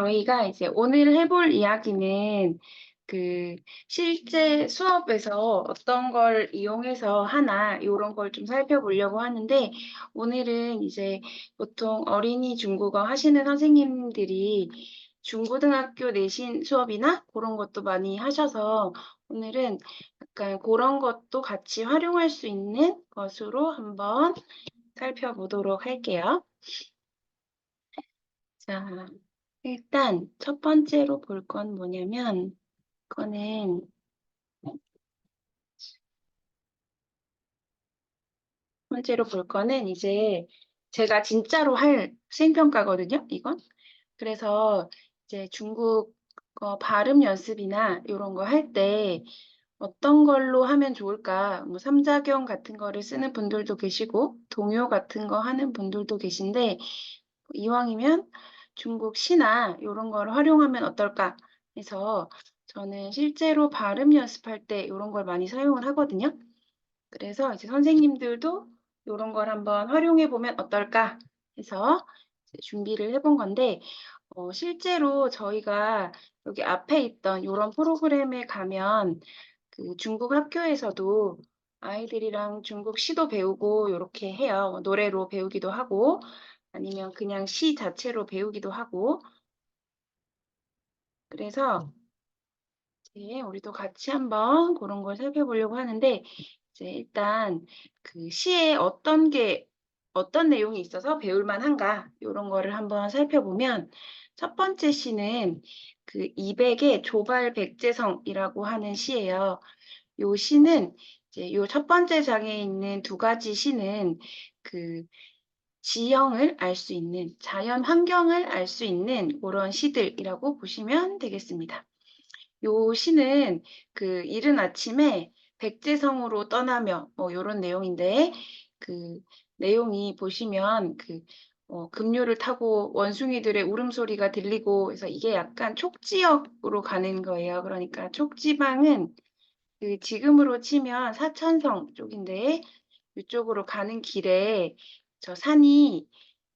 저희가 이제 오늘 해볼 이야기는 그 실제 수업에서 어떤 걸 이용해서 하나 이런 걸 좀 살펴보려고 하는데 오늘은 이제 보통 어린이 중국어 하시는 선생님들이 중고등학교 내신 수업이나 그런 것도 많이 하셔서 오늘은 약간 그런 것도 같이 활용할 수 있는 것으로 한번 살펴보도록 할게요. 자, 일단 첫 번째로 볼 건 뭐냐면 이거는 첫 번째로 볼 거는 이제 제가 진짜로 할 수행평가거든요, 이건. 그래서 이제 중국어 발음 연습이나 이런 거 할 때 어떤 걸로 하면 좋을까? 뭐 삼자경 같은 거를 쓰는 분들도 계시고 동요 같은 거 하는 분들도 계신데 이왕이면 중국 시나 이런 걸 활용하면 어떨까 해서 저는 실제로 발음 연습할 때 이런 걸 많이 사용을 하거든요. 그래서 이제 선생님들도 이런 걸 한번 활용해 보면 어떨까 해서 이제 준비를 해본 건데 실제로 저희가 여기 앞에 있던 이런 프로그램에 가면 그 중국 학교에서도 아이들이랑 중국 시도 배우고 이렇게 해요. 노래로 배우기도 하고 아니면 그냥 시 자체로 배우기도 하고 그래서 이제 우리도 같이 한번 그런 걸 살펴보려고 하는데 이제 일단 그 시에 어떤 내용이 있어서 배울 만한가 이런 거를 한번 살펴보면 첫 번째 시는 그 이백의 조발백제성이라고 하는 시예요. 요 시는 이제 요 첫 번째 장에 있는 두 가지 시는 그 지형을 알 수 있는 자연 환경을 알 수 있는 그런 시들이라고 보시면 되겠습니다. 요 시는 그 이른 아침에 백제성으로 떠나며 뭐 요런 내용인데 그 내용이 보시면 그 급류를 타고 원숭이들의 울음소리가 들리고 그래서 이게 약간 촉지역으로 가는 거예요. 그러니까 촉지방은 그 지금으로 치면 사천성 쪽인데 이쪽으로 가는 길에 저 산이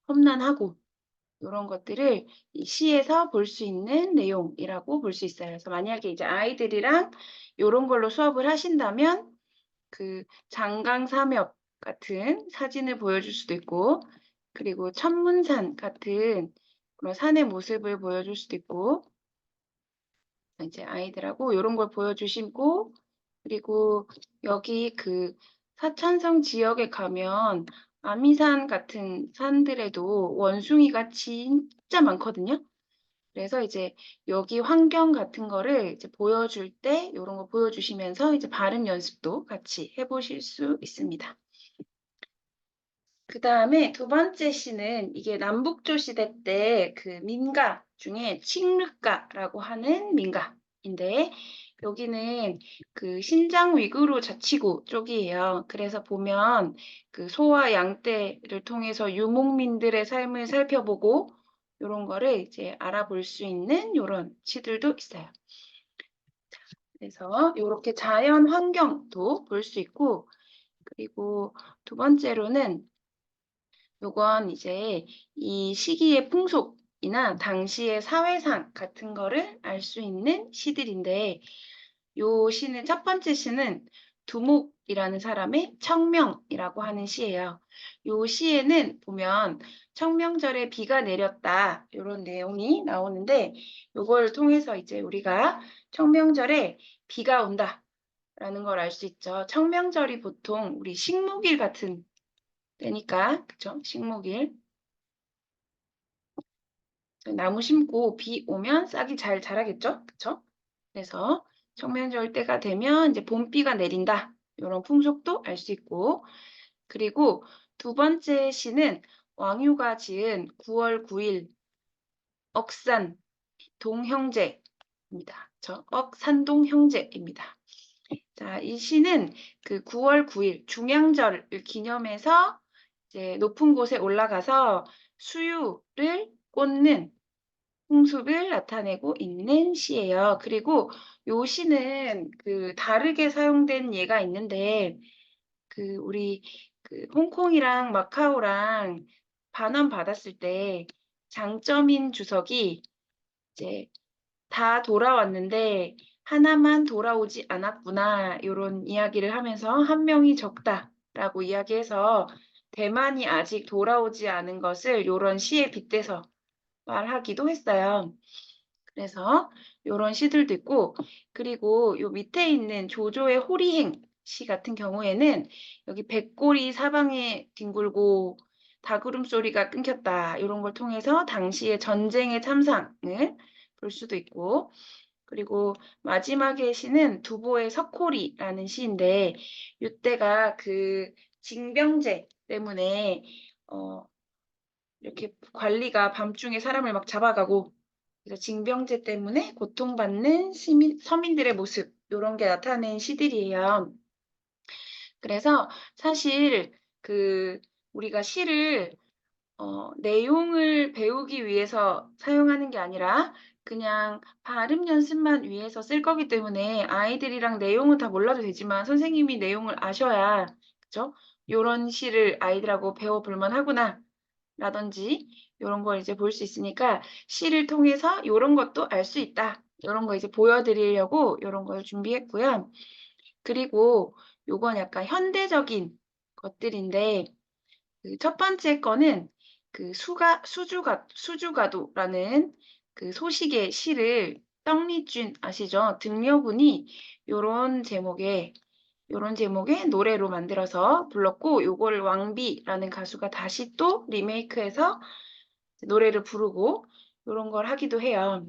험난하고 요런 것들을 이 시에서 볼 수 있는 내용이라고 볼 수 있어요. 그래서 만약에 이제 아이들이랑 요런 걸로 수업을 하신다면 그 장강삼엽 같은 사진을 보여줄 수도 있고 그리고 천문산 같은 그런 산의 모습을 보여줄 수도 있고 이제 아이들하고 요런 걸 보여주시고 그리고 여기 그 사천성 지역에 가면 아미산 같은 산들에도 원숭이가 진짜 많거든요. 그래서 이제 여기 환경 같은 거를 이제 보여줄 때 요런 거 보여주시면서 이제 발음 연습도 같이 해보실 수 있습니다. 그 다음에 두 번째 시는 이게 남북조 시대 때 그 민가 중에 칭르가라고 하는 민가인데 여기는 그 신장 위구르 자치구 쪽이에요. 그래서 보면 그 소와 양떼를 통해서 유목민들의 삶을 살펴보고 이런 거를 이제 알아볼 수 있는 이런 시들도 있어요. 그래서 이렇게 자연 환경도 볼 수 있고 그리고 두 번째로는 요건 이제 이 시기의 풍속이나 당시의 사회상 같은 거를 알 수 있는 시들인데 요 시는 첫 번째 시는 두목이라는 사람의 청명이라고 하는 시예요. 요 시에는 보면 청명절에 비가 내렸다 이런 내용이 나오는데 요걸 통해서 이제 우리가 청명절에 비가 온다라는 걸 알 수 있죠. 청명절이 보통 우리 식목일 같은 때니까 그쵸? 식목일 나무 심고 비 오면 싹이 잘 자라겠죠? 그쵸? 그래서 청명절 때가 되면 이제 봄비가 내린다. 이런 풍속도 알 수 있고 그리고 두 번째 시는 왕유가 지은 9월 9일 억산 동형제입니다. 저 억산동 형제입니다. 자, 이 시는 그 9월 9일 중양절을 기념해서 이제 높은 곳에 올라가서 수유를 꽂는 풍습을 나타내고 있는 시예요. 그리고 요 시는 그 다르게 사용된 예가 있는데 그 우리 그 홍콩이랑 마카오랑 반환 받았을 때 장점인 주석이 이제 다 돌아왔는데 하나만 돌아오지 않았구나. 요런 이야기를 하면서 한 명이 적다라고 이야기해서 대만이 아직 돌아오지 않은 것을 요런 시에 빗대서 말하기도 했어요. 그래서 요런 시들도 있고, 그리고 요 밑에 있는 조조의 호리행 시 같은 경우에는 여기 백골이 사방에 뒹굴고 닭울음 소리가 끊겼다. 요런 걸 통해서 당시의 전쟁의 참상을 볼 수도 있고, 그리고 마지막의 시는 두보의 석호리라는 시인데 요때가 그 징병제 때문에 어 이렇게 관리가 밤중에 사람을 막 잡아가고 그래서 징병제 때문에 고통받는 서민들의 모습 요런 게 나타낸 시들이에요. 그래서 사실 그 우리가 시를 내용을 배우기 위해서 사용하는 게 아니라 그냥 발음 연습만 위해서 쓸 거기 때문에 아이들이랑 내용은 다 몰라도 되지만 선생님이 내용을 아셔야 그죠? 요런 시를 아이들하고 배워볼 만하구나 라든지 요런 걸 이제 볼 수 있으니까 시를 통해서 요런 것도 알 수 있다. 요런 거 이제 보여드리려고 요런 걸 준비했고요. 그리고 요건 약간 현대적인 것들인데 그 첫 번째 거는 그 수주가도라는 그 소식의 시를 떡리준 아시죠? 등려분이 요런 제목의 노래로 만들어서 불렀고 요거를 왕비라는 가수가 다시 또 리메이크해서 노래를 부르고 요런 걸 하기도 해요.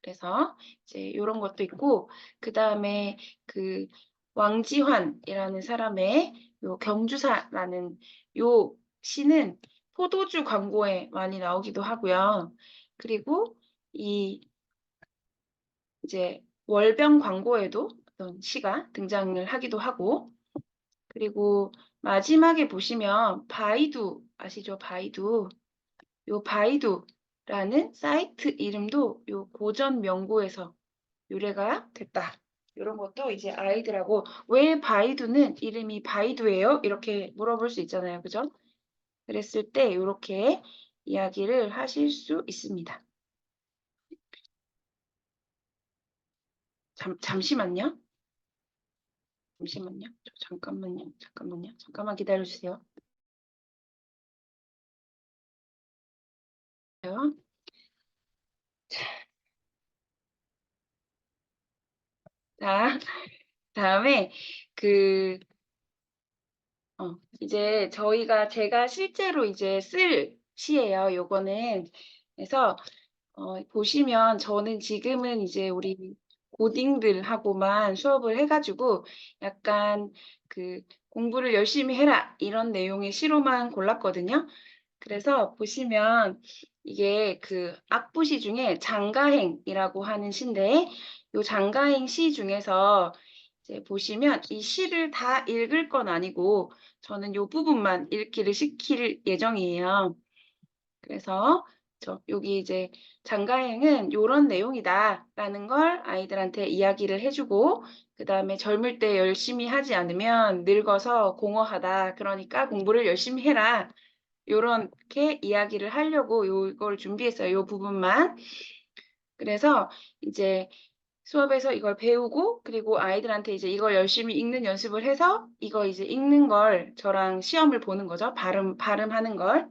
그래서 이제 요런 것도 있고 그다음에 그 왕지환이라는 사람의 요 경주사라는 요 시는 포도주 광고에 많이 나오기도 하고요. 그리고 이 이제 월병 광고에도 어떤 시가 등장을 하기도 하고 그리고 마지막에 보시면 바이두 아시죠? 바이두. 요 바이두라는 사이트 이름도 요 고전 명고에서 유래가 됐다. 요런 것도 이제 아이들하고 "왜 바이두는 이름이 바이두예요?" 이렇게 물어볼 수 있잖아요. 그죠? 그랬을 때 요렇게 이야기를 하실 수 있습니다. 잠시만요. 잠시만요. 잠깐만요. 잠깐만 기다려 주세요. 요. 자 다음에 그 이제 제가 실제로 이제 쓸 시예요, 요거는. 그래서 보시면 저는 지금은 이제 우리 고딩들하고만 수업을 해 가지고 약간 그 "공부를 열심히 해라." 이런 내용의 시로만 골랐거든요. 그래서 보시면 이게 그 악부시 중에 장가행이라고 하는 시인데 요 장가행 시 중에서 이제 보시면 이 시를 다 읽을 건 아니고 저는 요 부분만 읽기를 시킬 예정이에요. 그래서 여기 이제 "장가행은 요런 내용이다."라는 걸 아이들한테 이야기를 해 주고 그다음에 "젊을 때 열심히 하지 않으면 늙어서 공허하다. 그러니까 공부를 열심히 해라." 요렇게 이야기를 하려고 요걸 준비했어요, 요 부분만. 그래서 이제 수업에서 이걸 배우고 그리고 아이들한테 이제 이걸 열심히 읽는 연습을 해서 이거 이제 읽는 걸 저랑 시험을 보는 거죠. 발음하는 걸.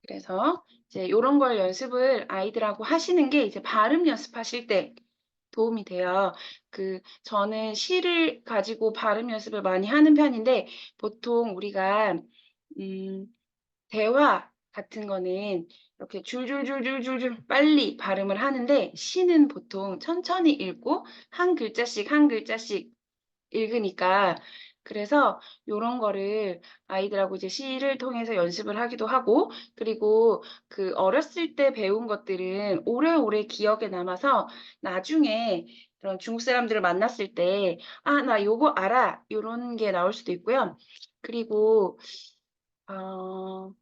그래서 이제 요런 걸 연습을 아이들하고 하시는 게 이제 발음 연습하실 때 도움이 돼요. 저는 시를 가지고 발음 연습을 많이 하는 편인데 보통 우리가 음 대화 같은 거는 이렇게 줄줄줄줄줄줄 빨리 발음을 하는데 시는 보통 천천히 읽고 한 글자씩 한 글자씩 읽으니까 그래서 요런 거를 아이들하고 이제 시를 통해서 연습을 하기도 하고 그리고 그 어렸을 때 배운 것들은 오래오래 기억에 남아서 나중에 그런 중국 사람들을 만났을 때 "아 나 요거 알아." 요런 게 나올 수도 있고요. 그리고 어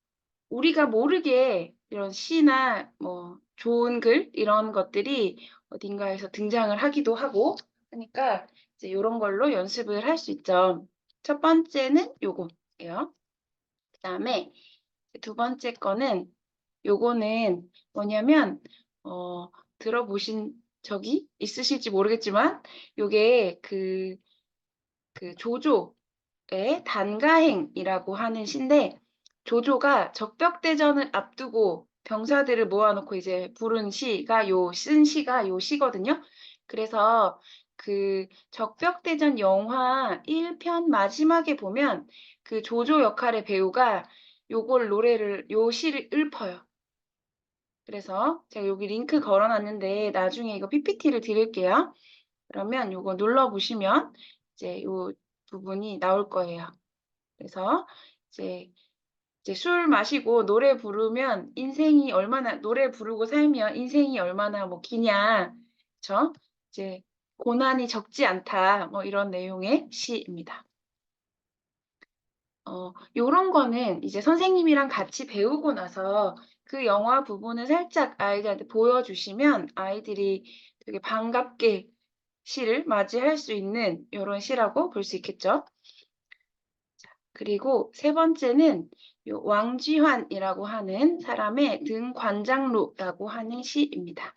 우리가 모르게 이런 시나 뭐 좋은 글 이런 것들이 어딘가에서 등장을 하기도 하고 하니까 이제 요런 걸로 연습을 할 수 있죠. 첫 번째는 요거예요. 그다음에 두 번째 거는 요거는 뭐냐면 들어보신 적이 있으실지 모르겠지만 요게 그 조조의 단가행이라고 하는 시인데 조조가 적벽대전을 앞두고 병사들을 모아놓고 이제 부른 시가 쓴 시가 요 시거든요. 그래서 그 적벽대전 영화 1편 마지막에 보면 그 조조 역할의 배우가 요 시를 읊어요. 그래서 제가 여기 링크 걸어놨는데 나중에 이거 PPT를 드릴게요. 그러면 요거 눌러보시면 이제 요 부분이 나올 거예요. 그래서 이제 술 마시고 노래 부르면 인생이 얼마나 노래 부르고 살면 인생이 얼마나 뭐 기냐, 그쵸? 이제 고난이 적지 않다, 뭐 이런 내용의 시입니다. 요런 거는 이제 선생님이랑 같이 배우고 나서 그 영화 부분을 살짝 아이들한테 보여주시면 아이들이 되게 반갑게 시를 맞이할 수 있는 요런 시라고 볼 수 있겠죠. 그리고 세 번째는 요 왕쥐환이라고 하는 사람의 등관장루라고 하는 시입니다.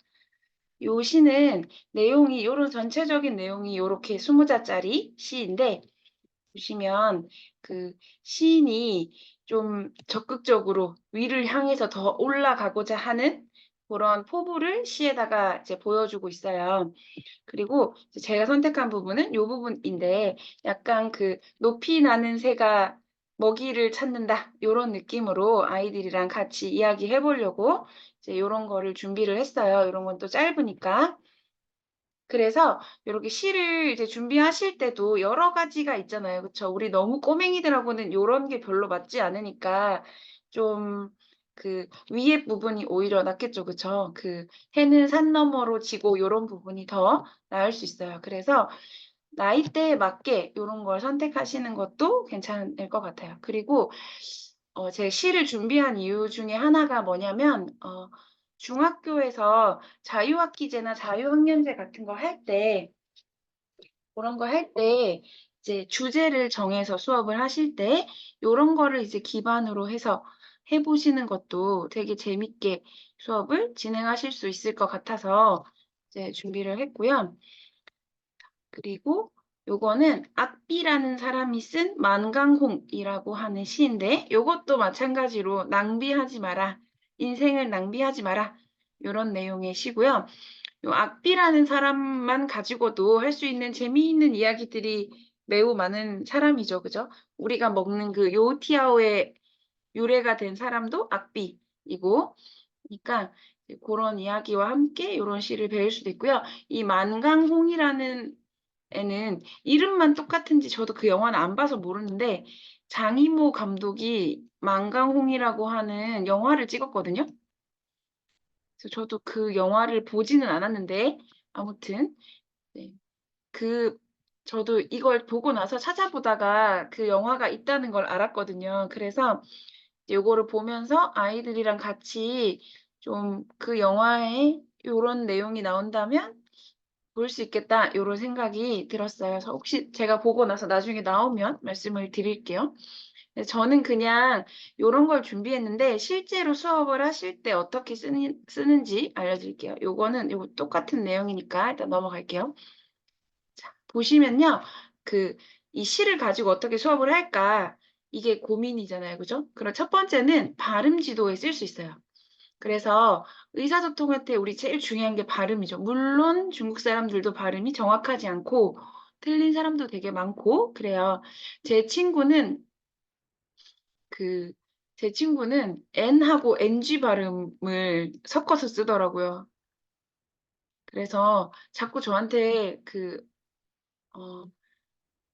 요 시는 내용이 요런 전체적인 내용이 요렇게 20자짜리 시인데 보시면 그 시인이 좀 적극적으로 위를 향해서 더 올라가고자 하는 그런 포부를 시에다가 이제 보여주고 있어요. 그리고 제가 선택한 부분은 요 부분인데 약간 그 높이 나는 새가 먹이를 찾는다 요런 느낌으로 아이들이랑 같이 이야기해 보려고 이제 요런 거를 준비를 했어요. 요런 건 또 짧으니까. 그래서 요렇게 시를 이제 준비하실 때도 여러 가지가 있잖아요. 그쵸? 우리 너무 꼬맹이들하고는 요런 게 별로 맞지 않으니까 좀 그 위에 부분이 오히려 낫겠죠. 그쵸? 그 해는 산 너머로 지고 요런 부분이 더 나을 수 있어요. 그래서 나이대에 맞게 요런 걸 선택하시는 것도 괜찮을 것 같아요. 그리고 제 시를 준비한 이유 중에 하나가 뭐냐면 중학교에서 자유학기제나 자유학년제 같은 거 할 때 그런 거 할 때 이제 주제를 정해서 수업을 하실 때 요런 거를 이제 기반으로 해서 해 보시는 것도 되게 재밌게 수업을 진행하실 수 있을 것 같아서 이제 준비를 했고요. 그리고 요거는 악비라는 사람이 쓴 만강홍이라고 하는 시인데 요것도 마찬가지로 낭비하지 마라. 인생을 낭비하지 마라. 요런 내용의 시고요. 요 악비라는 사람만 가지고도 할 수 있는 재미있는 이야기들이 매우 많은 사람이죠. 그죠? 우리가 먹는 그 요티아오의 유래가 된 사람도 악비이고 그러니까 그런 이야기와 함께 요런 시를 배울 수도 있고요. 이 만강홍이라는 애는 이름만 똑같은지 저도 그 영화는 안 봐서 모르는데 장이모 감독이 만강홍이라고 하는 영화를 찍었거든요. 그래서 저도 그 영화를 보지는 않았는데 아무튼 네. 저도 이걸 보고 나서 찾아보다가 그 영화가 있다는 걸 알았거든요. 그래서 요거를 보면서 아이들이랑 같이 좀 그 영화에 요런 내용이 나온다면 볼 수 있겠다 요런 생각이 들었어요. 그래서 혹시 제가 보고 나서 나중에 나오면 말씀을 드릴게요. 네, 저는 그냥 요런 걸 준비했는데 실제로 수업을 하실 때 어떻게 쓰는지 알려드릴게요. 요거는 요거 똑같은 내용이니까 일단 넘어갈게요. 자, 보시면요. 이 시를 가지고 어떻게 수업을 할까? 이게 고민이잖아요. 그죠? 그럼 첫 번째는 발음 지도에 쓸 수 있어요. 그래서 의사소통할 때 우리 제일 중요한 게 발음이죠. 물론 중국 사람들도 발음이 정확하지 않고 틀린 사람도 되게 많고 그래요. 제 친구는 그 제 친구는 N하고 NG 발음을 섞어서 쓰더라고요. 그래서 자꾸 저한테 어,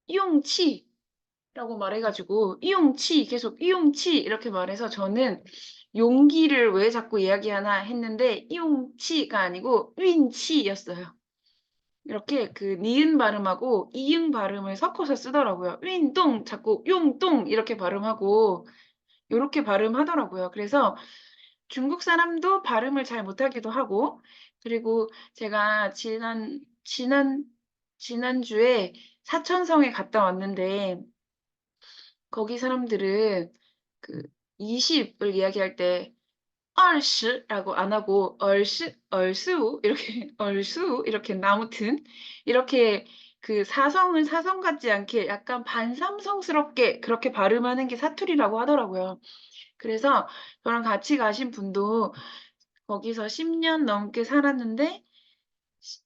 이용치라고 말해가지고 이용치 계속 이용치 이렇게 말해서 저는 용기를 왜 자꾸 이야기하나 했는데 이용치가 아니고 윈치였어요. 이렇게 그 니은 발음하고 이응 발음을 섞어서 쓰더라고요. 윈똥 자꾸 용똥 이렇게 발음하고 요렇게 발음하더라고요. 그래서 중국 사람도 발음을 잘 못하기도 하고 그리고 제가 지난주에 사천성에 갔다 왔는데 거기 사람들은 그 20을 이야기할 때 20라고 안 하고 얼수 이렇게 얼수 이렇게 아무튼 이렇게 그 사성을 사성 같지 않게 약간 반삼성스럽게 그렇게 발음하는 게 사투리라고 하더라고요. 그래서 저랑 같이 가신 분도 거기서 10년 넘게 살았는데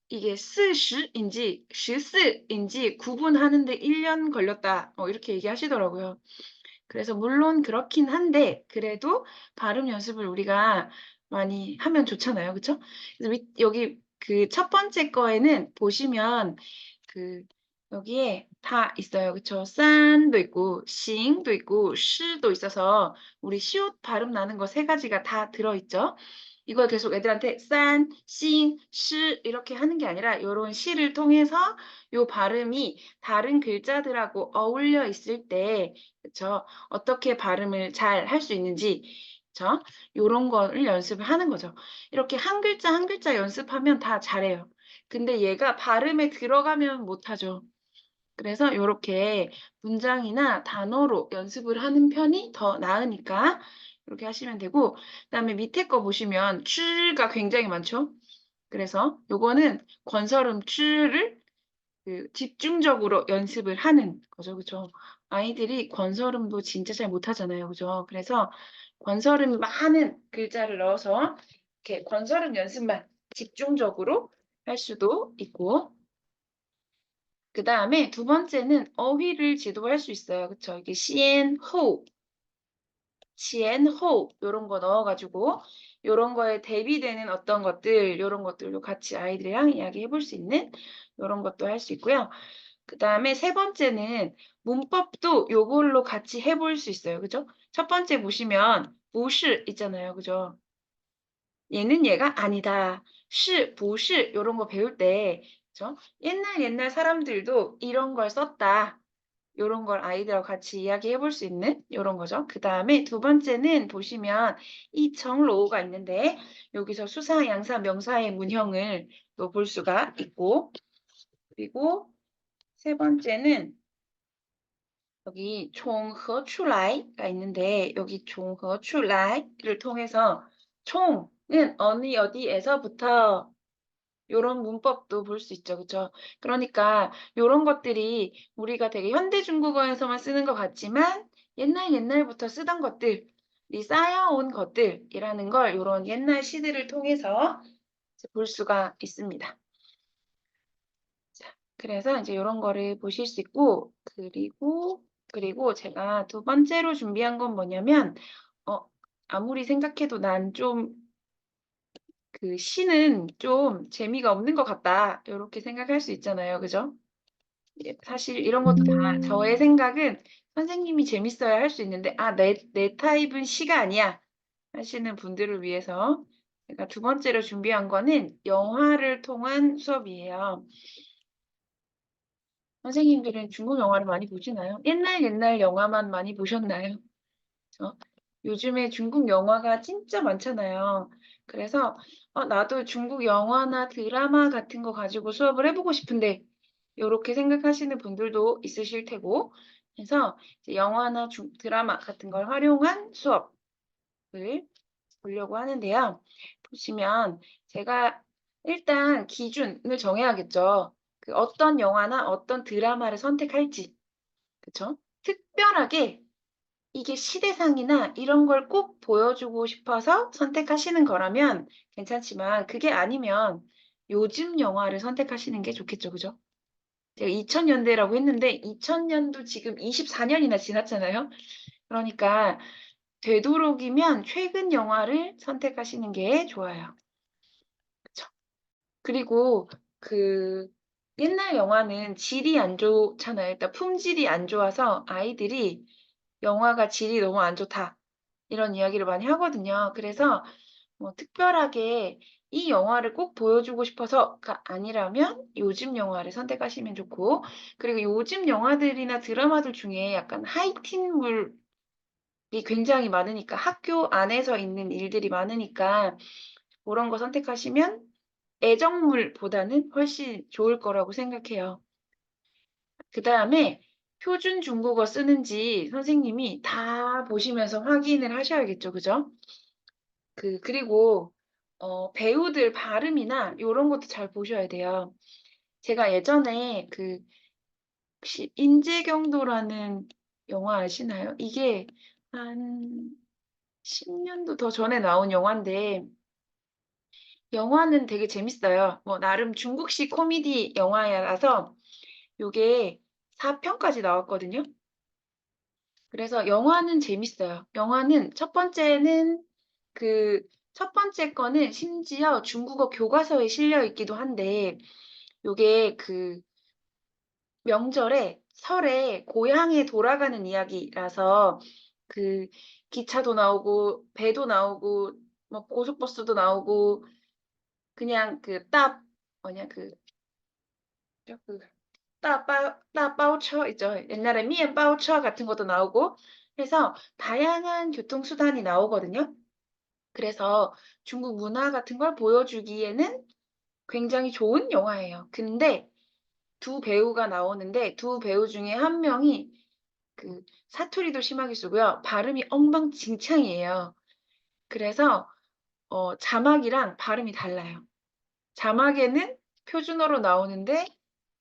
이게 스시인지 시4인지 구분하는 데 1년 걸렸다. 이렇게 얘기하시더라고요. 그래서 물론 그렇긴 한데 그래도 발음 연습을 우리가 많이 하면 좋잖아요. 그쵸? 그래서 여기 그 첫 번째 거에는 보시면 그 여기에 다 있어요. 그쵸? 싼도 있고 싱도 있고 시도 있어서 우리 시옷 발음 나는 거 세 가지가 다 들어있죠. 이걸 계속 애들한테 싼, 싱, 시 이렇게 하는 게 아니라 요런 시를 통해서 요 발음이 다른 글자들하고 어울려 있을 때 그쵸? 어떻게 발음을 잘 할 수 있는지 그쵸? 요런 거를 연습을 하는 거죠. 이렇게 한 글자 한 글자 연습하면 다 잘해요. 근데 얘가 발음에 들어가면 못하죠. 그래서 요렇게 문장이나 단어로 연습을 하는 편이 더 나으니까 이렇게 하시면 되고 그다음에 밑에 거 보시면 츄가 굉장히 많죠. 그래서 요거는 권설음 츄를 그 집중적으로 연습을 하는 거죠. 그죠? 아이들이 권설음도 진짜 잘 못하잖아요. 그죠? 그래서 권설음이 많은 글자를 넣어서 이렇게 권설음 연습만 집중적으로 할 수도 있고 그다음에 두 번째는 어휘를 지도할 수 있어요. 그쵸? 이게 시엔, 호, 지엔, 호 요런 거 넣어 가지고 요런 거에 대비되는 어떤 것들 요런 것들도 같이 아이들이랑 이야기해 볼 수 있는 요런 것도 할 수 있고요. 그다음에 세 번째는 문법도 요걸로 같이 해볼 수 있어요. 그죠? 첫 번째 보시면 不是 있잖아요. 그죠? 얘는 얘가 아니다. 是,不是 요런 거 배울 때 그죠? 옛날 사람들도 이런 걸 썼다. 요런 걸 아이들하고 같이 이야기해 볼 수 있는 요런 거죠. 그다음에 두 번째는 보시면 이 정로가 있는데 여기서 수사, 양사, 명사의 문형을 또 볼 수가 있고 그리고 세 번째는 여기 총허출라이가 있는데 여기 총허출라이를 통해서 총은 어디 어디에서부터 요런 문법도 볼 수 있죠. 그쵸? 그러니까 요런 것들이 우리가 되게 현대 중국어에서만 쓰는 것 같지만 옛날부터 쓰던 것들이 쌓여온 것들이라는 걸 요런 옛날 시들을 통해서 이제 볼 수가 있습니다. 자, 그래서 이제 요런 거를 보실 수 있고 그리고 제가 두 번째로 준비한 건 뭐냐면 어 아무리 생각해도 난 좀 그 '시는 좀 재미가 없는 것 같다.' 요렇게 생각할 수 있잖아요. 그죠? 예 사실 이런 것도 다 저의 생각은 선생님이 재밌어야 할 수 있는데 '아 내 타입은 시가 아니야.' 하시는 분들을 위해서 제가 두 번째로 준비한 거는 영화를 통한 수업이에요. 선생님들은 중국 영화를 많이 보시나요? 옛날 영화만 많이 보셨나요? 어 요즘에 중국 영화가 진짜 많잖아요. 그래서 '나도 중국 영화나 드라마 같은 거 가지고 수업을 해 보고 싶은데.' 요렇게 생각하시는 분들도 있으실 테고 그래서 이제 영화나 드라마 같은 걸 활용한 수업을 보려고 하는데요. 보시면 제가 일단 기준을 정해야겠죠. 그 어떤 영화나 어떤 드라마를 선택할지. 그쵸? 특별하게 이게 시대상이나 이런 걸 꼭 보여주고 싶어서 선택하시는 거라면 괜찮지만 그게 아니면 요즘 영화를 선택하시는 게 좋겠죠. 그죠? 제가 2000 년대라고 했는데 2000 년도 지금 24 년이나 지났잖아요. 그러니까 되도록이면 최근 영화를 선택하시는 게 좋아요. 그쵸? 그리고 그 옛날 영화는 질이 안 좋잖아요. 일단 품질이 안 좋아서 아이들이 "영화가 질이 너무 안 좋다." 이런 이야기를 많이 하거든요. 그래서 뭐 특별하게 이 영화를 꼭 보여주고 싶어서가 아니라면 요즘 영화를 선택하시면 좋고 그리고 요즘 영화들이나 드라마들 중에 약간 하이틴물이 굉장히 많으니까 학교 안에서 있는 일들이 많으니까 고런 거 선택하시면 애정물보다는 훨씬 좋을 거라고 생각해요. 그다음에 표준 중국어 쓰는지 선생님이 다 보시면서 확인을 하셔야겠죠. 그죠? 그리고 배우들 발음이나 요런 것도 잘 보셔야 돼요. 제가 예전에 혹시 인재경도라는 영화 아시나요? 이게 한 10 년도 더 전에 나온 영화인데 영화는 되게 재밌어요. 뭐 나름 중국식 코미디 영화라서 요게 4 편까지 나왔거든요. 그래서 영화는 재밌어요. 영화는 첫 번째 거는 심지어 중국어 교과서에 실려 있기도 한데 요게 명절에 설에 고향에 돌아가는 이야기라서 그 기차도 나오고 배도 나오고 뭐 고속버스도 나오고 그냥 뭐냐 저 따바오처 있죠. 옛날에 미엔바오처 같은 것도 나오고 해서 다양한 교통수단이 나오거든요. 그래서 중국 문화 같은 걸 보여주기에는 굉장히 좋은 영화예요. 근데 두 배우가 나오는데 두 배우 중에 한 명이 사투리도 심하게 쓰고요. 발음이 엉망진창이에요. 그래서 자막이랑 발음이 달라요. 자막에는 표준어로 나오는데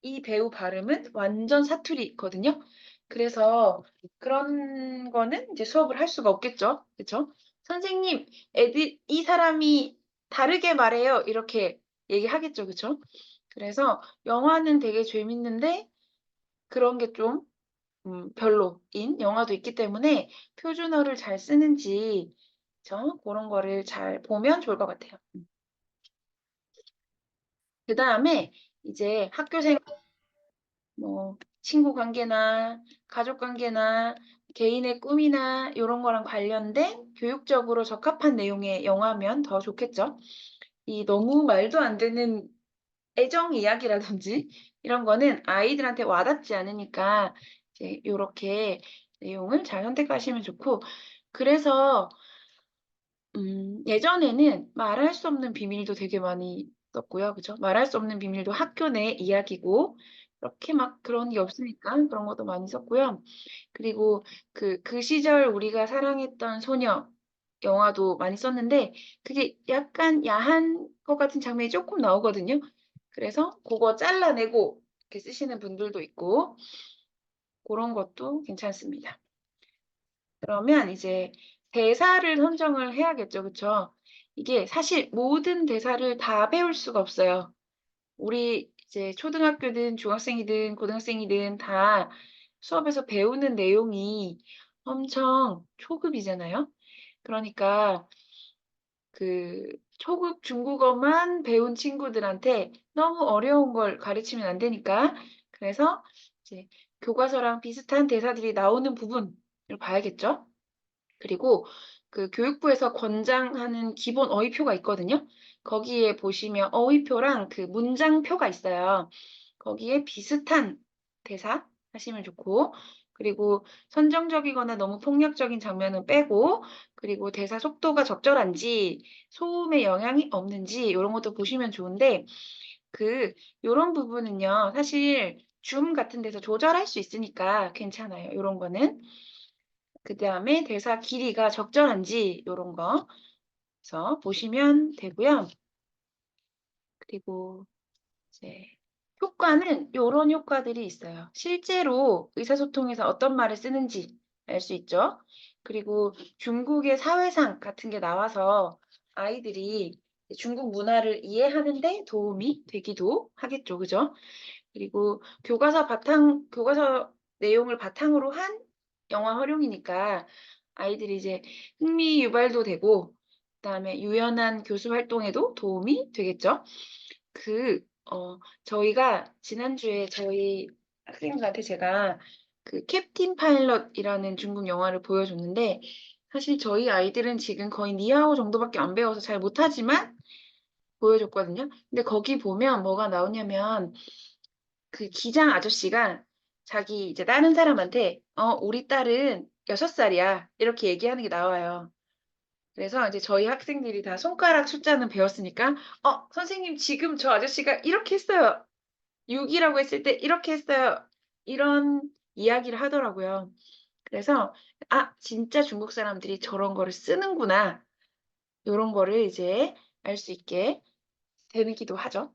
이 배우 발음은 완전 사투리거든요. 그래서 그런 거는 이제 수업을 할 수가 없겠죠. 그쵸? "선생님, 이 사람이 다르게 말해요." 이렇게 얘기하겠죠. 그쵸? 그래서 영화는 되게 재밌는데 그런 게 좀 별로인 영화도 있기 때문에 표준어를 잘 쓰는지 고런 거를 잘 보면 좋을 것 같아요. 그다음에 이제 학교생 뭐 친구 관계나 가족 관계나 개인의 꿈이나 요런 거랑 관련된 교육적으로 적합한 내용의 영화면 더 좋겠죠. 이 너무 말도 안 되는 애정 이야기라든지 이런 거는 아이들한테 와 닿지 않으니까 이제 요렇게 내용을 잘 선택하시면 좋고 그래서 예전에는 말할 수 없는 비밀도 되게 많이 있었고요. 그죠? 말할 수 없는 비밀도 학교 내 이야기고 그렇게 막 그런 게 없으니까 그런 것도 많이 썼고요. 그리고 그 시절 우리가 사랑했던 소녀 영화도 많이 썼는데 그게 약간 야한 것 같은 장면이 쪼끔 나오거든요. 그래서 고거 잘라내고 이렇게 쓰시는 분들도 있고 고런 것도 괜찮습니다. 그러면 이제 대사를 선정을 해야겠죠. 그쵸? 이게 사실 모든 대사를 다 배울 수가 없어요. 우리 이제 초등학교든 중학생이든 고등학생이든 다 수업에서 배우는 내용이 엄청 초급이잖아요. 그러니까 초급 중국어만 배운 친구들한테 너무 어려운 걸 가르치면 안 되니까 그래서 이제 교과서랑 비슷한 대사들이 나오는 부분을 봐야겠죠. 그리고 교육부에서 권장하는 기본 어휘표가 있거든요. 거기에 보시면 어휘표랑 문장표가 있어요. 거기에 비슷한 대사 하시면 좋고 그리고 선정적이거나 너무 폭력적인 장면은 빼고 그리고 대사 속도가 적절한지 소음에 영향이 없는지 요런 것도 보시면 좋은데 요런 부분은요. 사실 줌 같은 데서 조절할 수 있으니까 괜찮아요, 요런 거는. 그다음에 대사 길이가 적절한지 요런 거 그래서 보시면 되고요. 그리고 이제 효과는 요런 효과들이 있어요. 실제로 의사소통에서 어떤 말을 쓰는지 알 수 있죠. 그리고 중국의 사회상 같은 게 나와서 아이들이 중국 문화를 이해하는 데 도움이 되기도 하겠죠. 그죠? 그리고 교과서 내용을 바탕으로 한 영화 활용이니까 아이들이 이제 흥미 유발도 되고 그다음에 유연한 교수 활동에도 도움이 되겠죠. 저희가 지난주에 저희 학생들한테 제가 캡틴 파일럿이라는 중국 영화를 보여줬는데 사실 저희 아이들은 지금 거의 니하오 정도밖에 안 배워서 잘 못하지만 보여줬거든요. 근데 거기 보면 뭐가 나오냐면 기장 아저씨가 자기 이제 다른 사람한테 우리 딸은 6 살이야." 이렇게 얘기하는 게 나와요. 그래서 이제 저희 학생들이 다 손가락 숫자는 배웠으니까 선생님 지금 저 아저씨가 이렇게 했어요. 6 이라고 했을 때 이렇게 했어요." 이런 이야기를 하더라고요. 그래서 '아 진짜 중국 사람들이 저런 거를 쓰는구나.' 요런 거를 이제 알 수 있게 되기도 하죠.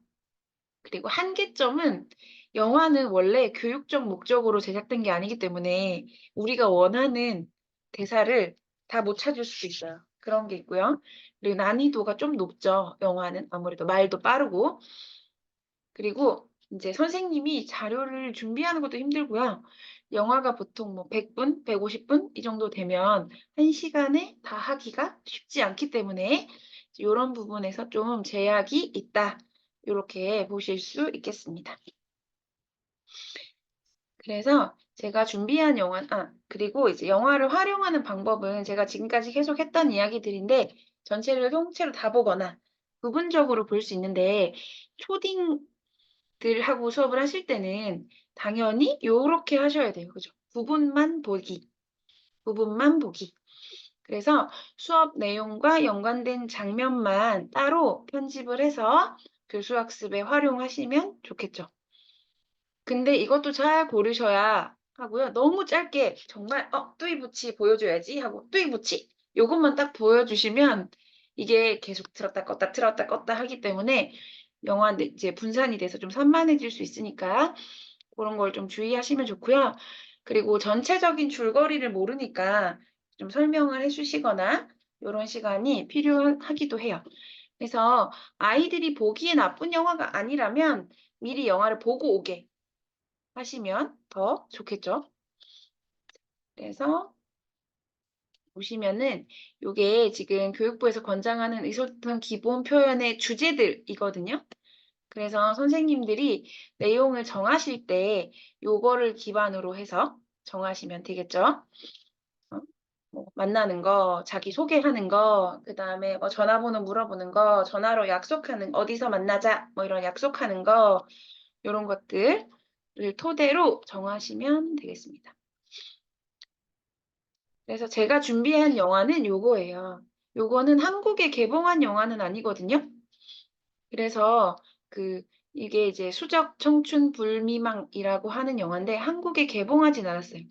그리고 한계점은 영화는 원래 교육적 목적으로 제작된 게 아니기 때문에 우리가 원하는 대사를 다 못 찾을 수도 있어요. 그런 게 있고요. 그리고 난이도가 좀 높죠, 영화는. 아무래도 말도 빠르고. 그리고 인제 선생님이 자료를 준비하는 것도 힘들고요. 영화가 보통 뭐 100 분, 150분 이 정도 되면 1 시간에 다 하기가 쉽지 않기 때문에 요런 부분에서 좀 제약이 있다. 요렇게 보실 수 있겠습니다. 그래서 제가 준비한 그리고 이제 영화를 활용하는 방법은 제가 지금까지 계속 했던 이야기들인데 전체를 통째로 다 보거나 부분적으로 볼 수 있는데 초딩들하고 수업을 하실 때는 당연히 요렇게 하셔야 돼요. 그죠? 부분만 보기, 부분만 보기. 그래서 수업 내용과 연관된 장면만 따로 편집을 해서 교수학습에 활용하시면 좋겠죠. 근데 이것도 잘 고르셔야 하고요. 너무 짧게 정말 '뚜이부치 보여줘야지.' 하고 '뚜이부치.' 요것만 딱 보여주시면 이게 계속 틀었다 껐다 틀었다 껐다 하기 때문에 영화 내 이제 분산이 돼서 좀 산만해질 수 있으니까 고런 걸 좀 주의하시면 좋고요. 그리고 전체적인 줄거리를 모르니까 좀 설명을 해 주시거나 요런 시간이 필요하기도 해요. 그래서 아이들이 보기에 나쁜 영화가 아니라면 미리 영화를 보고 오게 하시면 더 좋겠죠. 그래서 보시면은 요게 지금 교육부에서 권장하는 의사소통 기본 표현의 주제들이거든요. 그래서 선생님들이 내용을 정하실 때 요거를 기반으로 해서 정하시면 되겠죠. 어 뭐 만나는 거, 자기소개하는 거, 그다음에 뭐 전화번호 물어보는 거, 전화로 약속하는 어디서 만나자 뭐 이런 약속하는 거 요런 것들을 토대로 정하시면 되겠습니다. 그래서 제가 준비한 영화는 요거예요. 요거는 한국에 개봉한 영화는 아니거든요. 그래서 이게 이제 수적 청춘 불미망이라고 하는 영화인데 한국에 개봉하진 않았어요.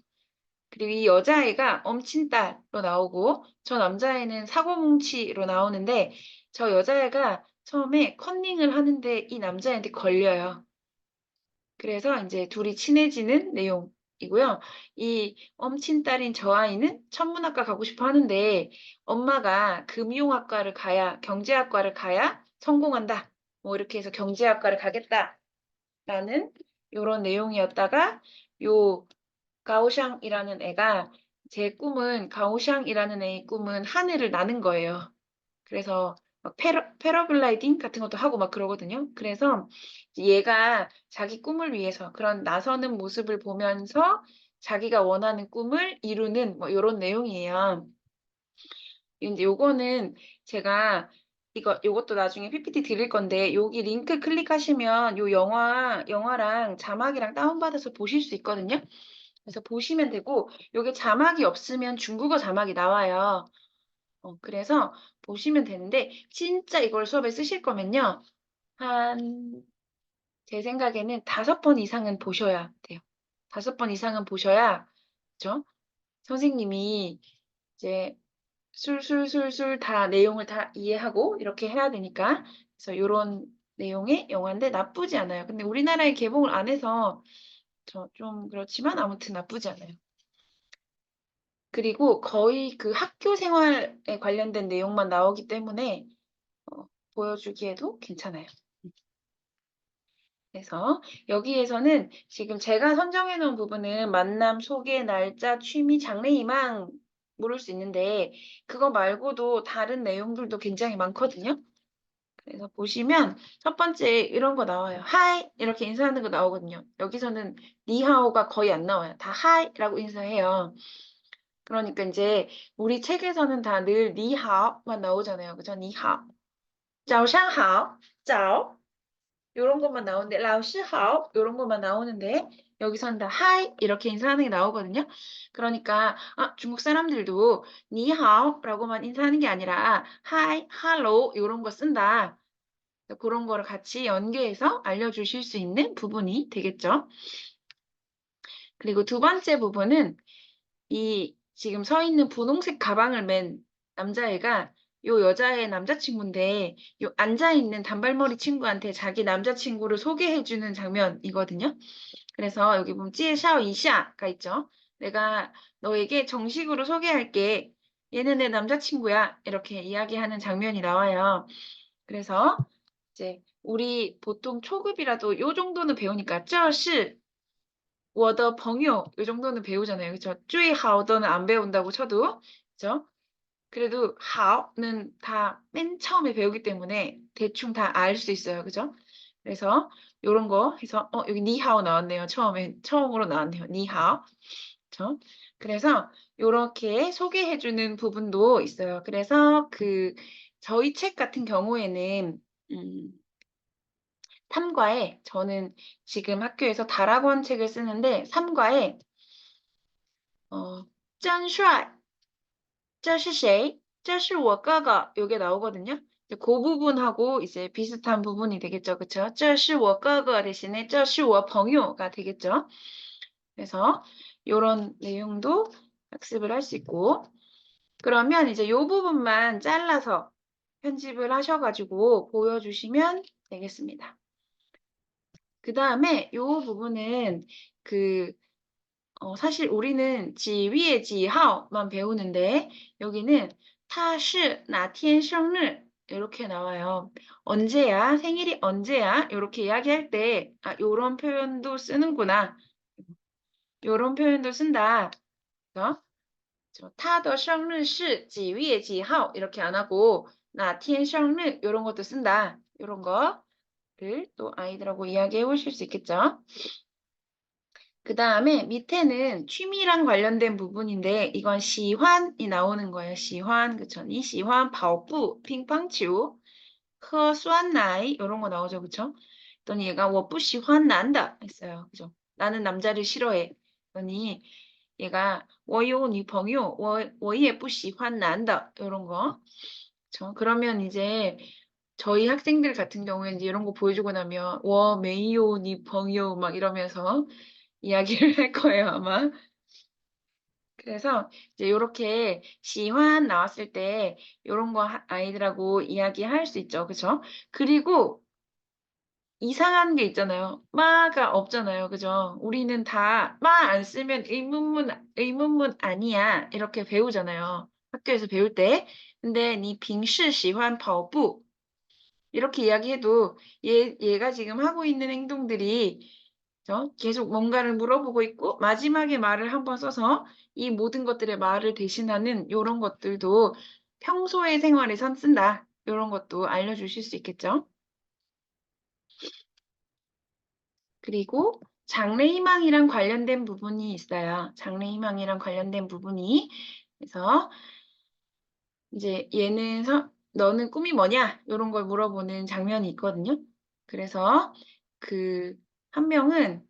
그리고 이 여자애가 엄친딸로 나오고 저 남자애는 사고뭉치로 나오는데 저 여자애가 처음에 컨닝을 하는데 이 남자애한테 걸려요. 그래서 인제 둘이 친해지는 내용이고요. 이 엄친딸인 저 아이는 천문학과 가고 싶어 하는데 엄마가 금융학과를 가야 경제학과를 가야 성공한다. 뭐 이렇게 해서 경제학과를 가겠다라는 요런 내용이었다가 요 가오샹이라는 애가 제 꿈은 가오샹이라는 애의 꿈은 하늘을 나는 거예요. 그래서 막 패러글라이딩 같은 것도 하고 막 그러거든요. 그래서 이제 얘가 자기 꿈을 위해서 그런 나서는 모습을 보면서 자기가 원하는 꿈을 이루는 뭐 요런 내용이에요. 인제 요거는 제가 요것도 나중에 PPT 드릴 건데 여기 링크 클릭하시면 요 영화랑 자막이랑 다운받아서 보실 수 있거든요. 그래서 보시면 되고 요게 자막이 없으면 중국어 자막이 나와요. 그래서 보시면 되는데 진짜 이걸 수업에 쓰실 거면요. 한 제 생각에는 5번 이상은 보셔야 돼요. 5번 이상은 보셔야 그죠? 선생님이 이제 술술술술 다 내용을 다 이해하고 이렇게 해야 되니까. 그래서 요런 내용의 영화인데 나쁘지 않아요. 근데 우리나라에 개봉을 안 해서 좀 그렇지만 아무튼 나쁘지 않아요. 그리고 거의 그 학교 생활에 관련된 내용만 나오기 때문에 보여주기에도 괜찮아요. 그래서 여기에서는 지금 제가 선정해 놓은 부분은 만남, 소개, 날짜, 취미, 장래 희망 물을 수 있는데 그거 말고도 다른 내용들도 굉장히 많거든요. 그래서 보시면 첫 번째 이런 거 나와요. "하이." 이렇게 인사하는 거 나오거든요. 여기서는 니하오가 거의 안 나와요. 다 "하이."라고 인사해요. 그러니까 인제 우리 책에서는 다 늘 니하오만 나오잖아요. 그죠? 니하오. 早上好. 早. 요런 것만 나오는데 老师好 요런 것만 나오는데 여기서는 다 "하이." 이렇게 인사하는 게 나오거든요. 그러니까 중국 사람들도 "니하오."라고만 인사하는 게 아니라 "하이." "hello." 요런 거 쓴다. 고런 거를 같이 연계해서 알려주실 수 있는 부분이 되겠죠. 그리고 두 번째 부분은 이 지금 서 있는 분홍색 가방을 맨 남자애가 요 여자의 남자친구인데 요 앉아있는 단발머리 친구한테 자기 남자친구를 소개해주는 장면이거든요. 그래서 여기 보면 介绍一下가 있죠. 내가 너에게 정식으로 소개할게. 얘는 내 남자친구야. 이렇게 이야기하는 장면이 나와요. 그래서 이제 우리 보통 초급이라도 요 정도는 배우니까 这是我的朋友 요 정도는 배우잖아요. 그렇죠? 最好的는 안 배운다고 쳐도 그렇죠? 그래도 好는 다 맨 처음에 배우기 때문에 대충 다 알 수 있어요. 그죠? 그래서 요런 거 해서 여기 니하오 나왔네요. 처음으로 나왔네요. 니하오. 그죠? 그래서 요렇게 소개해 주는 부분도 있어요. 그래서 저희 책 같은 경우에는 3과에 저는 지금 학교에서 다락원 책을 쓰는데 3과에 张帅 这是谁? 这是我哥哥 요게 나오거든요. 이제 그 부분하고 이제 비슷한 부분이 되겠죠. 그쵸? 这是我哥哥 대신에 这是我朋友가 되겠죠. 그래서 요런 내용도 학습을 할 수 있고 그러면 이제 요 부분만 잘라서 편집을 하셔가지고 보여주시면 되겠습니다. 그 다음에 요 부분은 사실 우리는 지위의 지하오만 배우는데 여기는 他是哪天生日 이렇게 나와요. 언제야? 생일이 언제야? 이렇게 이야기할 때 요런 표현도 쓰는구나. 요런 표현도 쓴다. 그래서 他的生日是几月几号 이렇게 안 하고 哪天生日 이런 것도 쓴다. 이런 거를 또 아이들하고 이야기해 보실 수 있겠죠. 그 다음에 밑에는 취미랑 관련된 부분인데 이건 시환이 나오는 거예요. 시환, 그쵸? 이 시환, 跑步, 乒乓球, 喝酸奶 이런 거 나오죠, 그쵸? 그랬더니 얘가 我不喜欢男的 했어요, 그죠? 나는 남자를 싫어해. 그랬더니 얘가 我有女朋友, 我也不喜欢男的 이런 거, 그쵸? 그러면 이제 저희 학생들 같은 경우에 이제 이런 거 보여주고 나면 我没有女朋友 막 이러면서 이야기를 할 거예요, 아마. 그래서 이제 요렇게 시환 나왔을 때 요런 거 아이들하고 이야기할 수 있죠. 그죠? 그리고 이상한 게 있잖아요. 마가 없잖아요. 그죠? 우리는 다 마 안 쓰면 의문문 아니야. 이렇게 배우잖아요. 학교에서 배울 때. 근데 니 빙시 시환 跑步 이렇게 이야기해도 얘가 지금 하고 있는 행동들이 계속 뭔가를 물어보고 있고 마지막에 말을 한번 써서 이 모든 것들의 말을 대신하는 요런 것들도 평소의 생활에선 쓴다. 요런 것도 알려주실 수 있겠죠. 그리고 장래희망이랑 관련된 부분이 있어요. 장래희망이랑 관련된 부분이. 그래서 이제 얘는 너는 꿈이 뭐냐? 요런 걸 물어보는 장면이 있거든요. 그래서 한 명은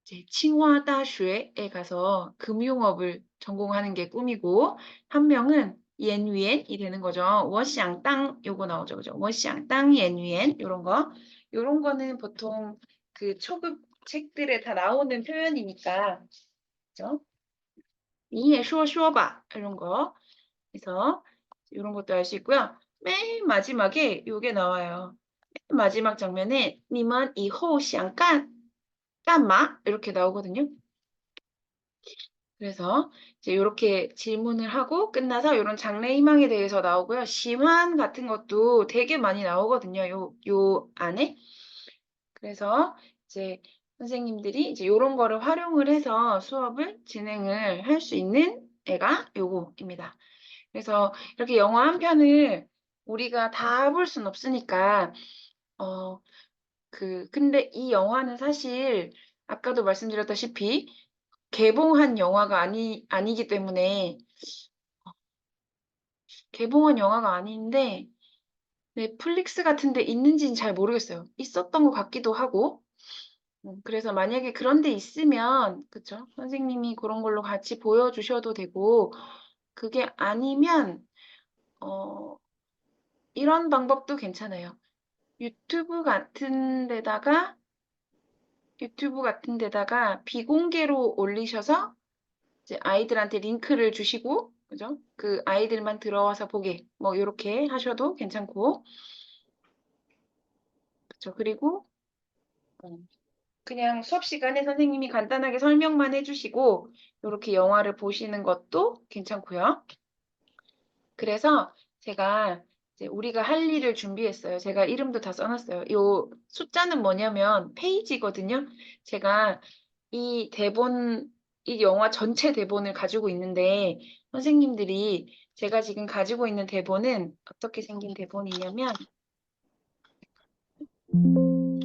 이제 칭화 다슈에 가서 금융업을 전공하는 게 꿈이고 한 명은 옌위엔이 되는 거죠. 我想当 요거 나오죠. 그죠? 我想当 옌위엔 요런 거. 요런 거는 보통 초급 책들에 다 나오는 표현이니까 그죠? 你也说说吧 이런 거. 그래서 이런 것도 알 수 있고요. 맨 마지막에 요게 나와요. 맨 마지막 장면에 你们以后想干嘛? 이렇게 나오거든요. 그래서 이제 요렇게 질문을 하고 끝나서 요런 장래희망에 대해서 나오고요. 시환 같은 것도 되게 많이 나오거든요. 요 안에. 그래서 이제 선생님들이 이제 요런 거를 활용을 해서 수업을 진행을 할 수 있는 애가 요거입니다. 그래서 이렇게 영화 한 편을 우리가 다 볼 순 없으니까 근데 이 영화는 사실 아까도 말씀드렸다시피 개봉한 영화가 아니기 때문에 개봉한 영화가 아닌데 넷플릭스 같은 데 있는지는 잘 모르겠어요. 있었던 것 같기도 하고. 그래서 만약에 그런 데 있으면 그쵸? 선생님이 그런 걸로 같이 보여주셔도 되고 그게 아니면 이런 방법도 괜찮아요. 유튜브 같은 데다가 비공개로 올리셔서 이제 아이들한테 링크를 주시고 그죠? 그 아이들만 들어와서 보게 뭐 요렇게 하셔도 괜찮고 그죠? 그리고 그냥 수업 시간에 선생님이 간단하게 설명만 해주시고 요렇게 영화를 보시는 것도 괜찮고요. 그래서 제가 이제 우리가 할 일을 준비했어요. 제가 이름도 다 써놨어요. 요 숫자는 뭐냐면 페이지거든요. 제가 이 대본, 이 영화 전체 대본을 가지고 있는데 선생님들이 제가 지금 가지고 있는 대본은 어떻게 생긴 대본이냐면 음,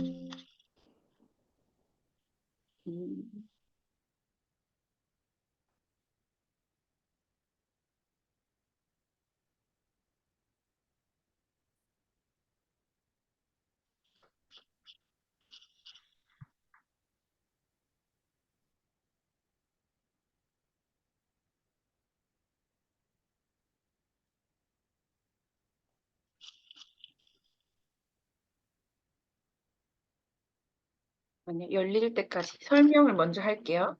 열릴 때까지 설명을 먼저 할게요.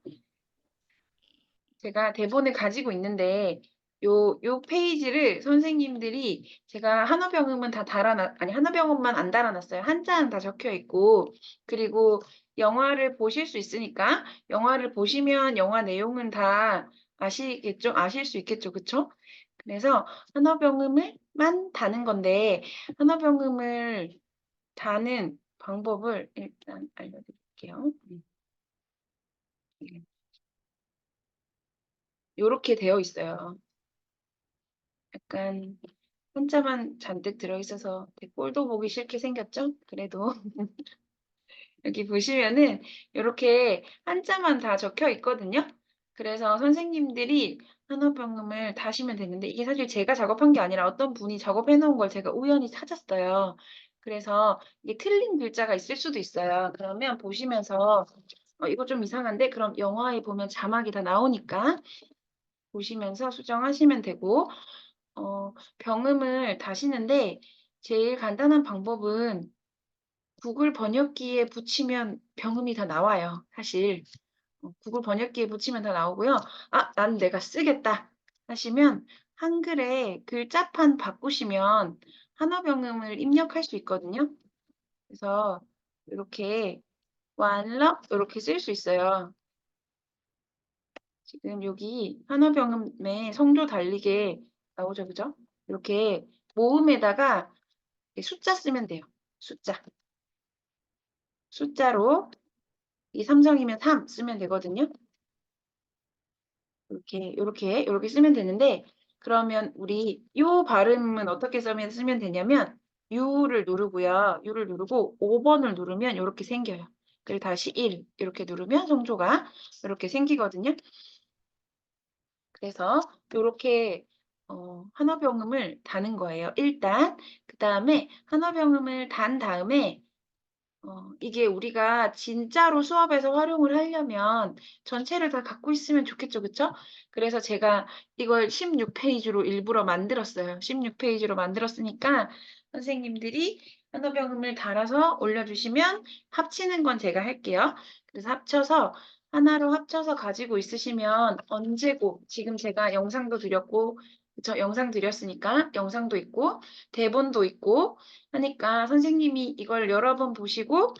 제가 대본을 가지고 있는데 요 페이지를 선생님들이 제가 한어병음은 다 달아놨, 아니 한어병음만 안 달아놨어요. 한자는 다 적혀 있고 그리고 영화를 보실 수 있으니까 영화를 보시면 영화 내용은 다 아시겠죠? 아실 수 있겠죠? 그쵸? 그래서 한어병음을만 다는 건데 한어병음을 다는 방법을 일단 알려드릴게요. 요렇게 되어 있어요. 약간 한자만 잔뜩 들어있어서 되게 꼴도 보기 싫게 생겼죠? 그래도 여기 보시면은 이렇게 한자만 다 적혀 있거든요. 그래서 선생님들이 한어병음을 다시면 되는데 이게 사실 제가 작업한 게 아니라 어떤 분이 작업해 놓은 걸 제가 우연히 찾았어요. 그래서 이게 틀린 글자가 있을 수도 있어요. 그러면 보시면서 이거 좀 이상한데 그럼 영화에 보면 자막이 다 나오니까 보시면서 수정하시면 되고 병음을 다시는데 제일 간단한 방법은 구글 번역기에 붙이면 병음이 다 나와요. 사실 구글 번역기에 붙이면 다 나오고요. 아, 난 내가 쓰겠다 하시면 한글에 글자판 바꾸시면 한어병음을 입력할 수 있거든요. 그래서 이렇게 완럽 이렇게 쓸 수 있어요. 지금 여기 한어병음에 성조 달리게 나오죠, 그죠? 이렇게 모음에다가 숫자 쓰면 돼요. 숫자. 숫자로 이 삼성이면 3 쓰면 되거든요. 이렇게 쓰면 되는데 그러면 우리 요 발음은 어떻게 쓰면 되냐면 U를 누르고요. U를 누르고 5번을 누르면 이렇게 생겨요. 그리고 다시 1 이렇게 누르면 성조가 이렇게 생기거든요. 그래서 이렇게 한어병음을 다는 거예요. 일단 그 다음에 한어병음을 단 다음에 이게 우리가 진짜로 수업에서 활용을 하려면 전체를 다 갖고 있으면 좋겠죠, 그쵸? 그래서 제가 이걸 16페이지로 일부러 만들었어요. 16페이지로 만들었으니까 선생님들이 한어병음을 달아서 올려주시면 합치는 건 제가 할게요. 그래서 하나로 합쳐서 가지고 있으시면 언제고, 지금 제가 영상도 드렸고, 그쵸? 영상 드렸으니까 영상도 있고, 대본도 있고, 하니까 선생님이 이걸 여러 번 보시고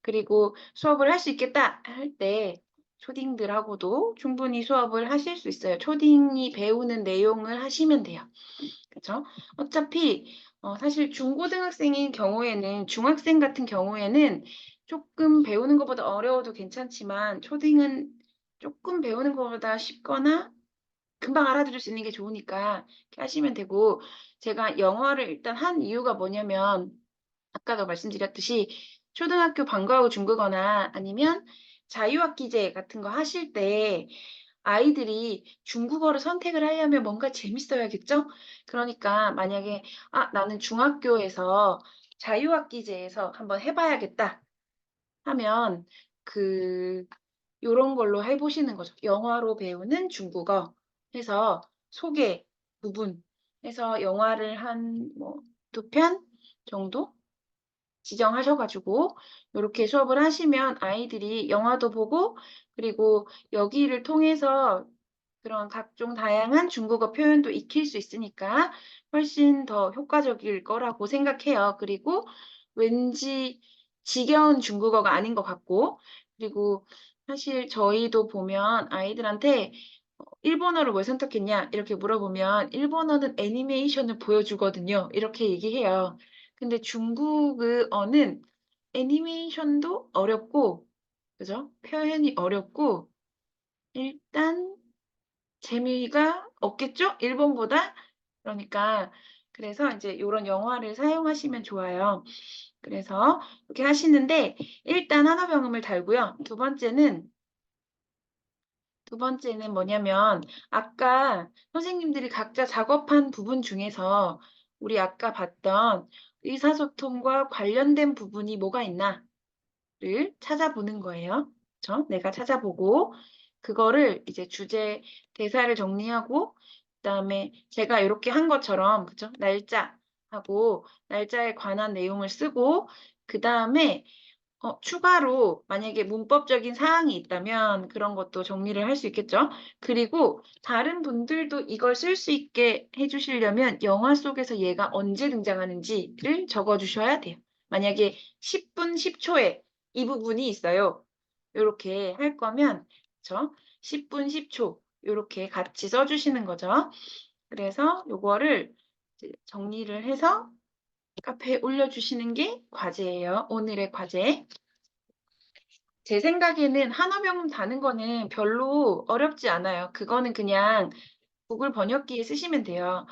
그리고 수업을 할 수 있겠다 할 때 초딩들하고도 충분히 수업을 하실 수 있어요. 초딩이 배우는 내용을 하시면 돼요. 그렇죠? 어차피 사실 중고등학생인 경우에는 중학생 같은 경우에는 조금 배우는 것보다 어려워도 괜찮지만 초딩은 조금 배우는 것보다 쉽거나 금방 알아들을 수 있는 게 좋으니까 이렇게 하시면 되고 제가 영어를 일단 한 이유가 뭐냐면 아까도 말씀드렸듯이 초등학교 방과후 중국어나 아니면 자유학기제 같은 거 하실 때 아이들이 중국어를 선택을 하려면 뭔가 재밌어야겠죠? 그러니까 만약에 나는 중학교에서 자유학기제에서 한번 해봐야겠다 하면 그 요런 걸로 해보시는 거죠. 영화로 배우는 중국어 해서 소개 부분 해서 영화를 한 뭐 2편 정도 지정하셔가지고 이렇게 수업을 하시면 아이들이 영화도 보고 그리고 여기를 통해서 그런 각종 다양한 중국어 표현도 익힐 수 있으니까 훨씬 더 효과적일 거라고 생각해요. 그리고 왠지 지겨운 중국어가 아닌 것 같고, 그리고 사실 저희도 보면 아이들한테 일본어를 왜 선택했냐? 이렇게 물어보면 일본어는 애니메이션을 보여주거든요. 이렇게 얘기해요. 근데 중국어는 애니메이션도 어렵고, 그죠? 표현이 어렵고, 일단 재미가 없겠죠? 일본보다? 그러니까, 그래서 이제 요런 영화를 사용하시면 좋아요. 그래서 이렇게 하시는데, 일단 한어병음을 달고요. 두 번째는 뭐냐면, 아까 선생님들이 각자 작업한 부분 중에서 우리 아까 봤던 의사소통과 관련된 부분이 뭐가 있나? 를 찾아보는 거예요. 그쵸? 내가 찾아보고 그거를 이제 주제, 대사를 정리하고 그다음에 제가 이렇게 한 것처럼 그쵸? 날짜하고 날짜에 관한 내용을 쓰고 그다음에 추가로 만약에 문법적인 사항이 있다면 그런 것도 정리를 할 수 있겠죠. 그리고 다른 분들도 이걸 쓸 수 있게 해 주시려면 영화 속에서 얘가 언제 등장하는지를 적어 주셔야 돼요. 만약에 10분 10초에 이 부분이 있어요. 요렇게 할 거면 그쵸? 10분 10초 요렇게 같이 써 주시는 거죠. 그래서 요거를 이제 정리를 해서 카페에 올려주시는 게 과제예요. 오늘의 과제. 제 생각에는 한어병 다는 거는 별로 어렵지 않아요. 그거는 그냥 구글 번역기에 쓰시면 돼요.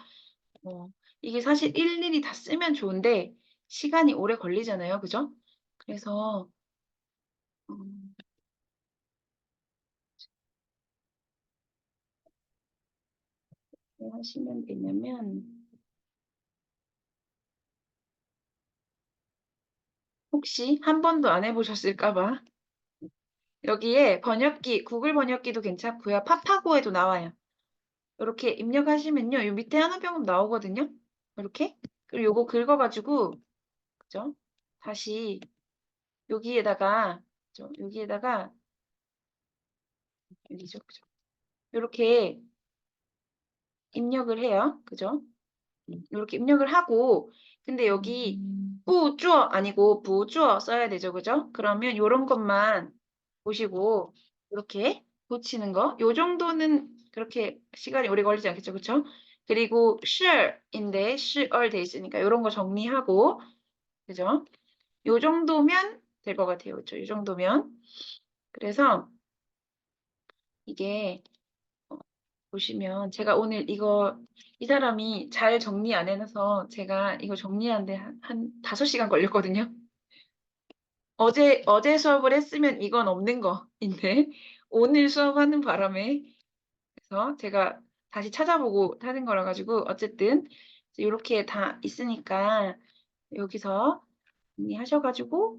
어, 이게 사실 일일이 다 쓰면 좋은데 시간이 오래 걸리잖아요. 그죠? 그래서 음, 뭐 하시면 되냐면 혹시 한 번도 안 해보셨을까 봐 여기에 번역기, 구글 번역기도 괜찮고요. 파파고에도 나와요. 이렇게 입력하시면요. 요 밑에 한어병음 나오거든요. 이렇게. 그리고 요거 긁어가지고 그죠? 다시 여기에다가 여기에다가 여기죠, 그죠? 요렇게 입력을 해요. 그죠? 요렇게 입력을 하고 근데 여기 뿌쭈어 아니고 부쭈어 써야 되죠. 그죠? 그러면 요런 것만 보시고 요렇게 고치는 거. 요 정도는 그렇게 시간이 오래 걸리지 않겠죠. 그쵸? 그리고 시인데 시얼 돼 있으니까 요런 거 정리하고 그죠? 요 정도면 될 것 같아요. 그쵸? 요 정도면. 그래서 이게 보시면 제가 오늘 이거 이 사람이 잘 정리 안 해놔서 제가 이거 정리하는데 한 5시간 걸렸거든요. 어제 수업을 했으면 이건 없는 거인데 오늘 수업하는 바람에 그래서 제가 다시 찾아보고 하는 거라 가지고 어쨌든 요렇게 다 있으니까 여기서 정리하셔 가지고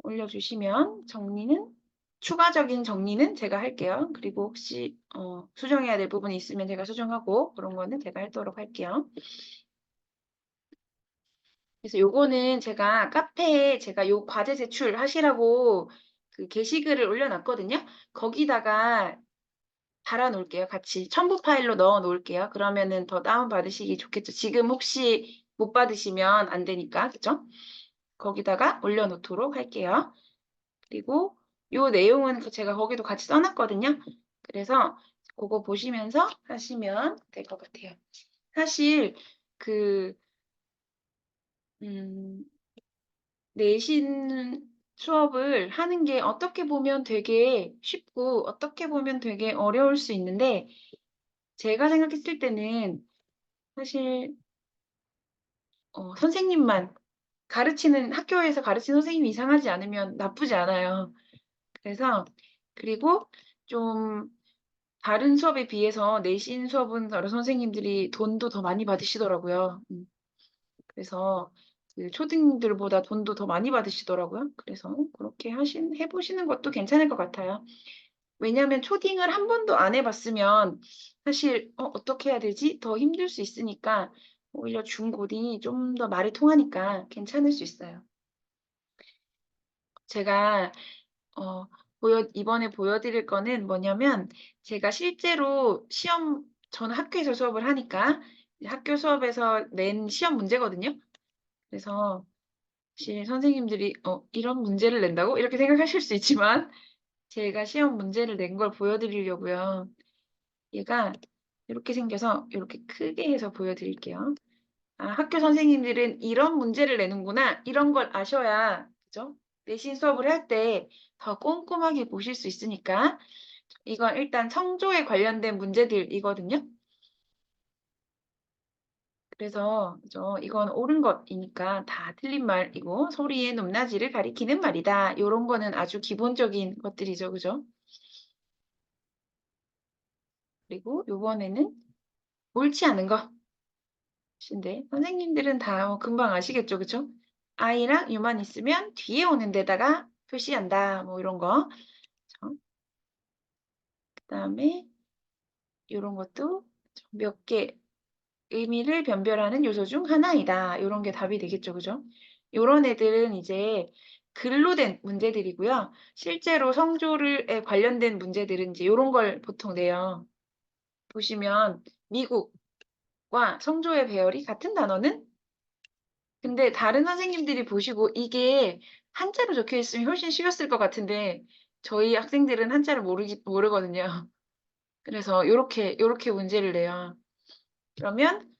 올려주시면 추가적인 정리는 제가 할게요. 그리고 혹시 수정해야 될 부분이 있으면 제가 수정하고 그런 거는 제가 하도록 할게요. 그래서 요거는 제가 카페에 제가 요 과제 제출하시라고 그 게시글을 올려놨거든요. 거기다가 달아 놓을게요. 같이 첨부 파일로 넣어 놓을게요. 그러면은 더 다운 받으시기 좋겠죠. 지금 혹시 못 받으시면 안 되니까, 그죠? 거기다가 올려놓도록 할게요. 그리고 요 내용은 제가 거기도 같이 써놨거든요. 그래서 그거 보시면서 하시면 될 것 같아요. 사실 그 음, 내신 수업을 하는 게 어떻게 보면 되게 쉽고 어떻게 보면 되게 어려울 수 있는데 제가 생각했을 때는 사실 선생님만 학교에서 가르치는 선생님이 이상하지 않으면 나쁘지 않아요. 그래서 그리고 좀 다른 수업에 비해서 내신 수업은 다른 선생님들이 돈도 더 많이 받으시더라고요. 그래서 그 초딩들보다 돈도 더 많이 받으시더라고요. 그래서 그렇게 해보시는 것도 괜찮을 것 같아요. 왜냐하면 초딩을 한 번도 안 해봤으면 사실 어떻게 해야 되지? 더 힘들 수 있으니까 오히려 중고딩이 좀 더 말이 통하니까 괜찮을 수 있어요. 제가 어, 이번에 보여드릴 거는 뭐냐면 제가 실제로 저는 학교에서 수업을 하니까 학교 수업에서 낸 시험 문제거든요. 그래서 사실 선생님들이 이런 문제를 낸다고? 이렇게 생각하실 수 있지만 제가 시험 문제를 낸 걸 보여드리려고요. 얘가 이렇게 생겨서 이렇게 크게 해서 보여드릴게요. 아, 학교 선생님들은 이런 문제를 내는구나. 이런 걸 아셔야, 그죠? 내신 수업을 할 때 더 꼼꼼하게 보실 수 있으니까 이건 일단 성조에 관련된 문제들이거든요. 그래서 그죠? 이건 옳은 것이니까 다 틀린 말이고 소리의 높낮이를 가리키는 말이다. 이런 거는 아주 기본적인 것들이죠. 그죠? 그리고 요번에는 옳지 않은 것인데 선생님들은 다 금방 아시겠죠. 그죠? I랑 U만 있으면 뒤에 오는 데다가 표시한다. 뭐 이런 거. 그다음에 이런 것도 몇 개 의미를 변별하는 요소 중 하나이다. 이런 게 답이 되겠죠. 그죠? 이런 애들은 이제 글로 된 문제들이고요. 실제로 성조에 관련된 문제들은 이제 이런 걸 보통 내요. 보시면 미국과 성조의 배열이 같은 단어는 근데 다른 선생님들이 보시고 이게 한자로 적혀 있으면 훨씬 쉬웠을 것 같은데 저희 학생들은 한자를 모르거든요. 그래서 요렇게 문제를 내요. 그러면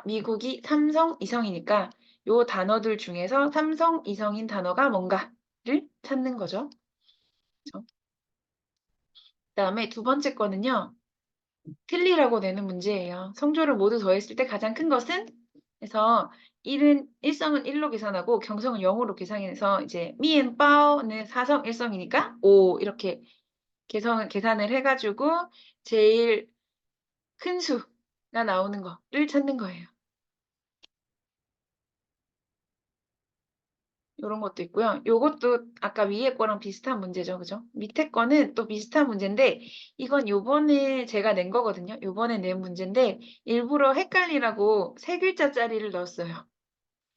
미국이 삼성 이성이니까 요 단어들 중에서 삼성 이성인 단어가 뭔가를 찾는 거죠. 그렇죠? 그다음에 두 번째 거는요. 틀리라고 내는 문제예요. 성조를 모두 더했을 때 가장 큰 것은 그래서 일성은 1로 계산하고 경성은 0으로 계산해서 이제 미앤빠오는 사성 일성이니까 5 이렇게 계산을 해가지고 제일 큰 수가 나오는 거를 찾는 거예요. 이런 것도 있고요. 요것도 아까 위에 거랑 비슷한 문제죠. 그죠? 밑에 거는 또 비슷한 문제인데 이건 요번에 제가 낸 거거든요. 요번에 낸 문제인데 일부러 헷갈리라고 세 글자짜리를 넣었어요.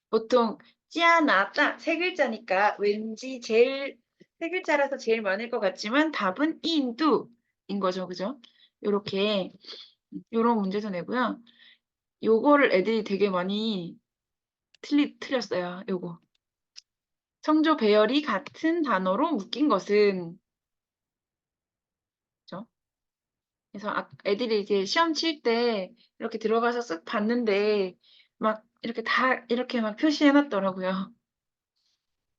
보통 찌아나따 세 글자니까 왠지 세 글자라서 제일 많을 것 같지만 답은 인두인 거죠. 그죠? 요렇게 요런 문제도 내고요. 요거를 애들이 되게 많이 틀렸어요. 요거. 성조 배열이 같은 단어로 묶인 것은 그죠? 그래서 애들이 이제 시험 칠 때 이렇게 들어가서 쓱 봤는데 막 이렇게 다 이렇게 막 표시해 놨더라고요.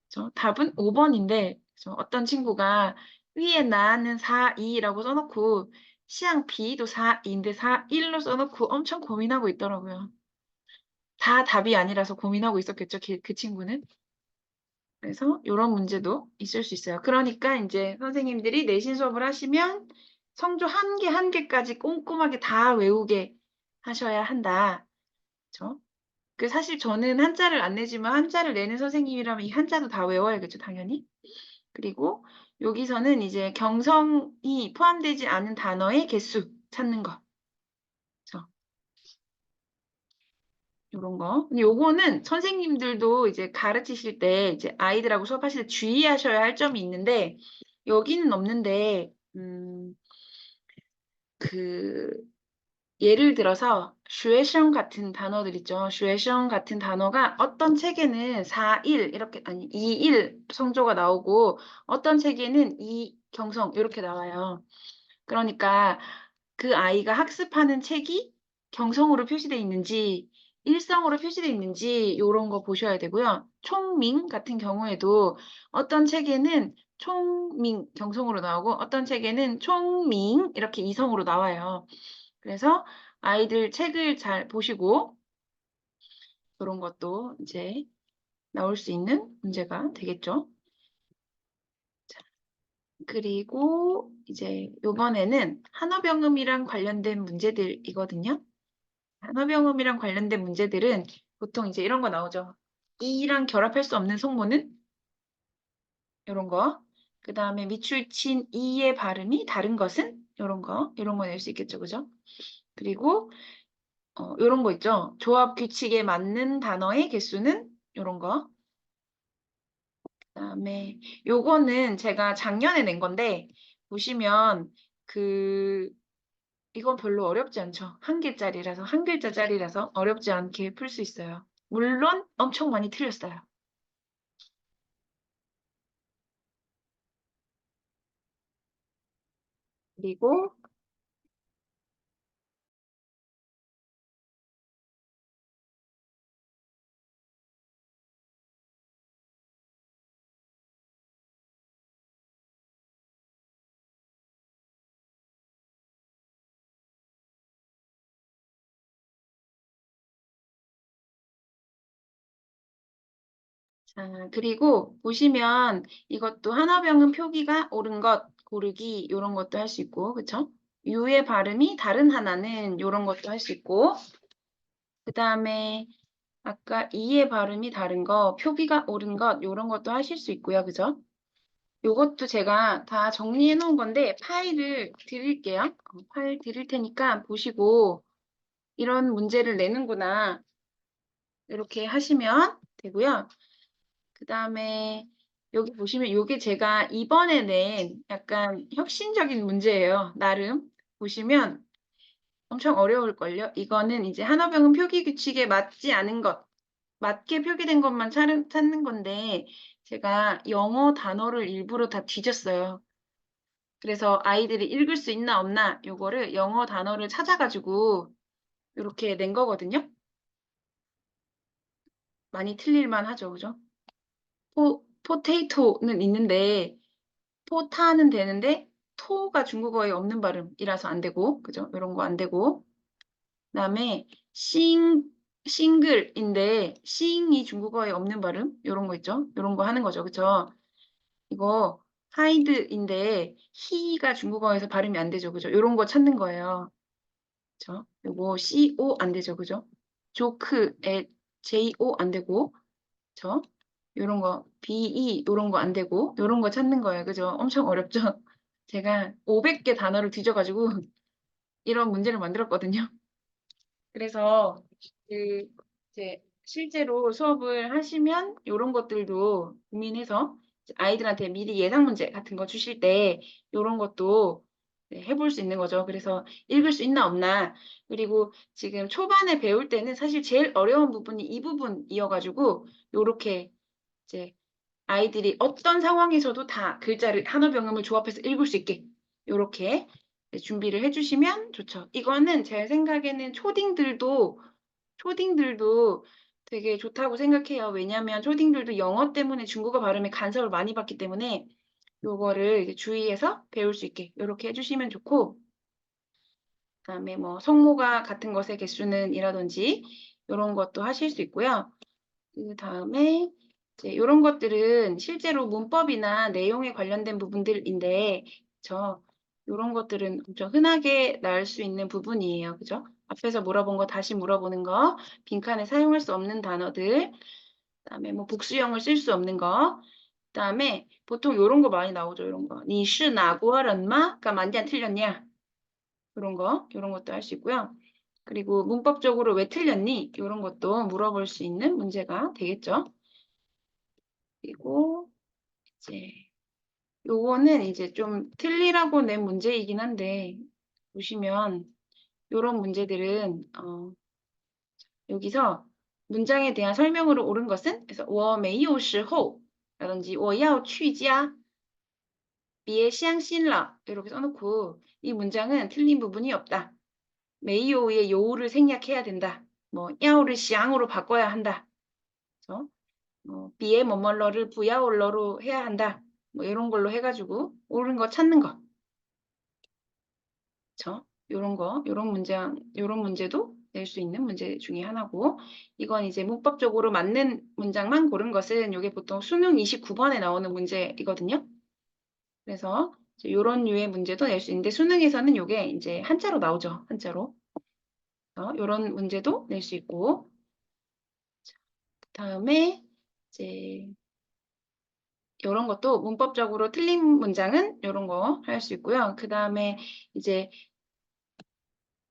그죠? 답은 5번인데 어떤 친구가 위에 나는 4, 2라고 써놓고 시향 B도 4, 2인데 4, 1로 써놓고 엄청 고민하고 있더라고요. 다 답이 아니라서 고민하고 있었겠죠, 그 친구는. 그래서 이런 문제도 있을 수 있어요. 그러니까 이제 선생님들이 내신 수업을 하시면 성조 한 개 한 개까지 꼼꼼하게 다 외우게 하셔야 한다. 그렇죠? 사실 저는 한자를 안 내지만 한자를 내는 선생님이라면 이 한자도 다 외워야겠죠, 당연히. 그리고 여기서는 이제 경성이 포함되지 않은 단어의 개수 찾는 거. 그렇죠? 요런 거. 근데 요거는 선생님들도 이제 가르치실 때 이제 아이들하고 수업하실 때 주의하셔야 할 점이 있는데 여기는 없는데 그 예를 들어서 슈에셩 같은 단어들 있죠. 슈에셩 같은 단어가 어떤 책에는 4, 1 이렇게 아니 2, 1 성조가 나오고 어떤 책에는 2 경성 이렇게 나와요. 그러니까 그 아이가 학습하는 책이 경성으로 표시되어 있는지 일성으로 표시되어 있는지 이런 거 보셔야 되고요. 총밍 같은 경우에도 어떤 책에는 총밍 경성으로 나오고 어떤 책에는 총밍 이렇게 이성으로 나와요. 그래서 아이들 책을 잘 보시고 이런 것도 이제 나올 수 있는 문제가 되겠죠. 그리고 이제 요번에는 한어병음이랑 관련된 문제들이거든요. 한어병음이랑 관련된 문제들은 보통 이제 이런 거 나오죠. 이랑 결합할 수 없는 속모는 이런 거. 그 다음에 밑줄 친 이의 발음이 다른 것은 이런 거 낼 수 있겠죠. 그죠? 그리고 이런 거 있죠. 조합 규칙에 맞는 단어의 개수는 이런 거. 그다음에 요거는 제가 작년에 낸 건데 보시면 그 이건 별로 어렵지 않죠. 한 글자리라서 한 글자짜리라서 어렵지 않게 풀 수 있어요. 물론 엄청 많이 틀렸어요. 그리고 자, 그리고 보시면 이것도 한화병은 표기가 옳은 것 고르기 요런 것도 할 수 있고 그쵸? 유의 발음이 다른 하나는 요런 것도 할 수 있고 그다음에 아까 이의 발음이 다른 거 표기가 옳은 것 요런 것도 하실 수 있고요. 그죠? 요것도 제가 다 정리해 놓은 건데 파일을 드릴게요. 파일 드릴 테니까 보시고 이런 문제를 내는구나 이렇게 하시면 되고요. 그다음에 여기 보시면 요게 제가 이번에 낸 약간 혁신적인 문제예요. 나름 보시면 엄청 어려울걸요. 이거는 이제 한어병은 표기 규칙에 맞지 않은 것, 맞게 표기된 것만 찾는 건데 제가 영어 단어를 일부러 다 뒤졌어요. 그래서 아이들이 읽을 수 있나 없나 요거를 영어 단어를 찾아가지고 이렇게 낸 거거든요. 많이 틀릴만 하죠, 그죠? 포테이토는 있는데 포타는 되는데 토가 중국어에 없는 발음이라서 안 되고 그죠? 이런 거 안 되고 그다음에 싱글인데 싱이 중국어에 없는 발음 이런 거 있죠? 이런 거 하는 거죠, 그죠? 이거 하이드인데 히가 중국어에서 발음이 안 되죠, 그죠? 이런 거 찾는 거예요. 그죠? 요거 CO 안 되죠, 그죠? 조크에 JO 안 되고, 그죠? 요런 거 BE 요런 거 안 되고, 요런 거 찾는 거예요, 그죠? 엄청 어렵죠? 제가 500개 단어를 뒤져가지고 이런 문제를 만들었거든요. 그래서 그 이제 실제로 수업을 하시면 요런 것들도 고민해서 이제 아이들한테 미리 예상 문제 같은 거 주실 때 요런 것도 네, 해볼 수 있는 거죠. 그래서 읽을 수 있나 없나. 그리고 지금 초반에 배울 때는 사실 제일 어려운 부분이 이 부분이어가지고 요렇게 이제 아이들이 어떤 상황에서도 다 글자를 한어 병음을 조합해서 읽을 수 있게 요렇게 준비를 해주시면 좋죠. 이거는 제 생각에는 초딩들도 되게 좋다고 생각해요. 왜냐하면 초딩들도 영어 때문에 중국어 발음에 간섭을 많이 받기 때문에 요거를 이제 주의해서 배울 수 있게 요렇게 해주시면 좋고 그다음에 뭐 성모가 같은 것의 개수는 이라든지 요런 것도 하실 수 있고요. 그 다음에 이제 이런 것들은 실제로 문법이나 내용에 관련된 부분들인데, 저 이런 것들은 좀 흔하게 나올 수 있는 부분이에요. 그죠? 앞에서 물어본 거 다시 물어보는 거, 빈칸에 사용할 수 없는 단어들, 그다음에 뭐 복수형을 쓸 수 없는 거, 그다음에 보통 이런 거 많이 나오죠. 이런 거. 你是哪国人吗?가 맞냐 틀렸냐? 이런 것도 할 수 있고요. 그리고 문법적으로 왜 틀렸니? 이런 것도 물어볼 수 있는 문제가 되겠죠. 그리고 이제 요거는 이제 좀 틀리라고 낸 문제이긴 한데 보시면 요런 문제들은 여기서 문장에 대한 설명으로 옳은 것은 그래서 我没有时候라든지 我要去家别相信了 이렇게 써놓고 이 문장은 틀린 부분이 없다. 메이오의 요우를 생략해야 된다. 뭐 야오를 시앙으로 바꿔야 한다. 그래서 비에 뭐뭐러를 부야올러로 해야 한다. 뭐 이런 걸로 해가지고 옳은 거 찾는 거. 그쵸? 요런 거, 요런 문제도 낼 수 있는 문제 중에 하나고, 이건 이제 문법적으로 맞는 문장만 고른 것은 이게 보통 수능 29번에 나오는 문제이거든요. 그래서 이제 요런 류의 문제도 낼 수 있는데 수능에서는 요게 이제 한자로 나오죠. 한자로. 요런 문제도 낼 수 있고, 그다음에 이제 요런 것도 문법적으로 틀린 문장은 요런 거 할 수 있고요. 그다음에 이제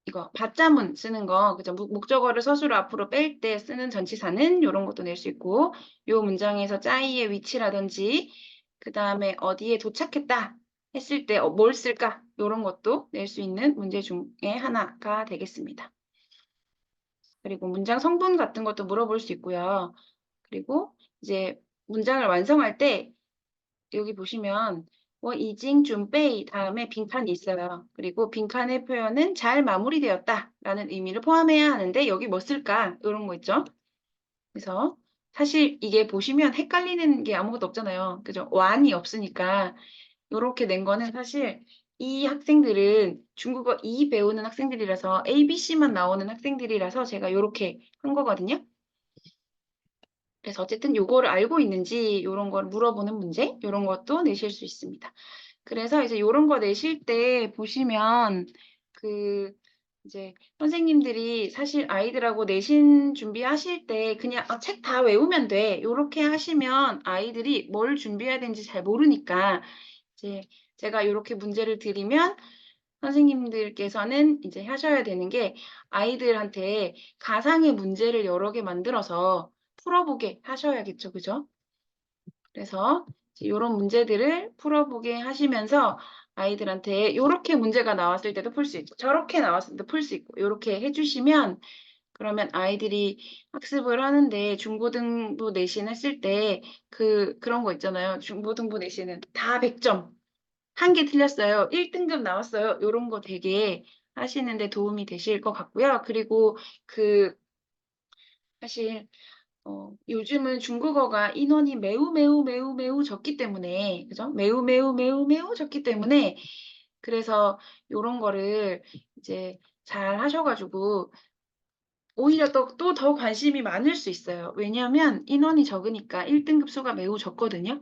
이거 받자문 쓰는 거, 그죠? 목적어를 서술어 앞으로 뺄 때 쓰는 전치사는 이런 것도 낼 수 있고, 요 문장에서 짜이의 위치라든지, 그 다음에 어디에 도착했다 했을 때 뭘 쓸까? 이런 것도 낼 수 있는 문제 중에 하나가 되겠습니다. 그리고 문장 성분 같은 것도 물어볼 수 있고요. 그리고 이제 문장을 완성할 때 여기 보시면 이징 준베이 다음에 빈칸이 있어요. 그리고 빈칸의 표현은 잘 마무리되었다 라는 의미를 포함해야 하는데 여기 뭐 쓸까? 이런 거 있죠. 그래서 사실 이게 보시면 헷갈리는 게 아무것도 없잖아요. 그죠? 완이 없으니까 이렇게 낸 거는 사실 이 학생들은 중국어 2 배우는 학생들이라서 ABC만 나오는 학생들이라서 제가 이렇게 한 거거든요. 그래서 어쨌든 요거를 알고 있는지 요런 걸 물어보는 문제 요런 것도 내실 수 있습니다. 그래서 이제 요런 거 내실 때 보시면 그 이제 선생님들이 사실 아이들하고 내신 준비하실 때 그냥 책 다 외우면 돼. 요렇게 하시면 아이들이 뭘 준비해야 되는지 잘 모르니까 이제 제가 요렇게 문제를 드리면 선생님들께서는 이제 하셔야 되는 게 아이들한테 가상의 문제를 여러 개 만들어서 풀어보게 하셔야겠죠. 그죠? 그래서 이런 문제들을 풀어보게 하시면서 아이들한테 이렇게 문제가 나왔을 때도 풀 수 있고 저렇게 나왔을 때도 풀 수 있고 이렇게 해주시면 그러면 아이들이 학습을 하는데 중고등부 내신 했을 때 그런 거 있잖아요. 중고등부 내신은 다 100점. 한 개 틀렸어요. 1등급 나왔어요. 이런 거 되게 하시는데 도움이 되실 것 같고요. 그리고 사실 요즘은 중국어가 인원이 매우 매우 매우 매우 적기 때문에 그죠? 매우 매우 매우 매우 적기 때문에 그래서 요런 거를 이제 잘 하셔가지고 오히려 또 더 관심이 많을 수 있어요. 왜냐하면 인원이 적으니까 1등급 수가 매우 적거든요.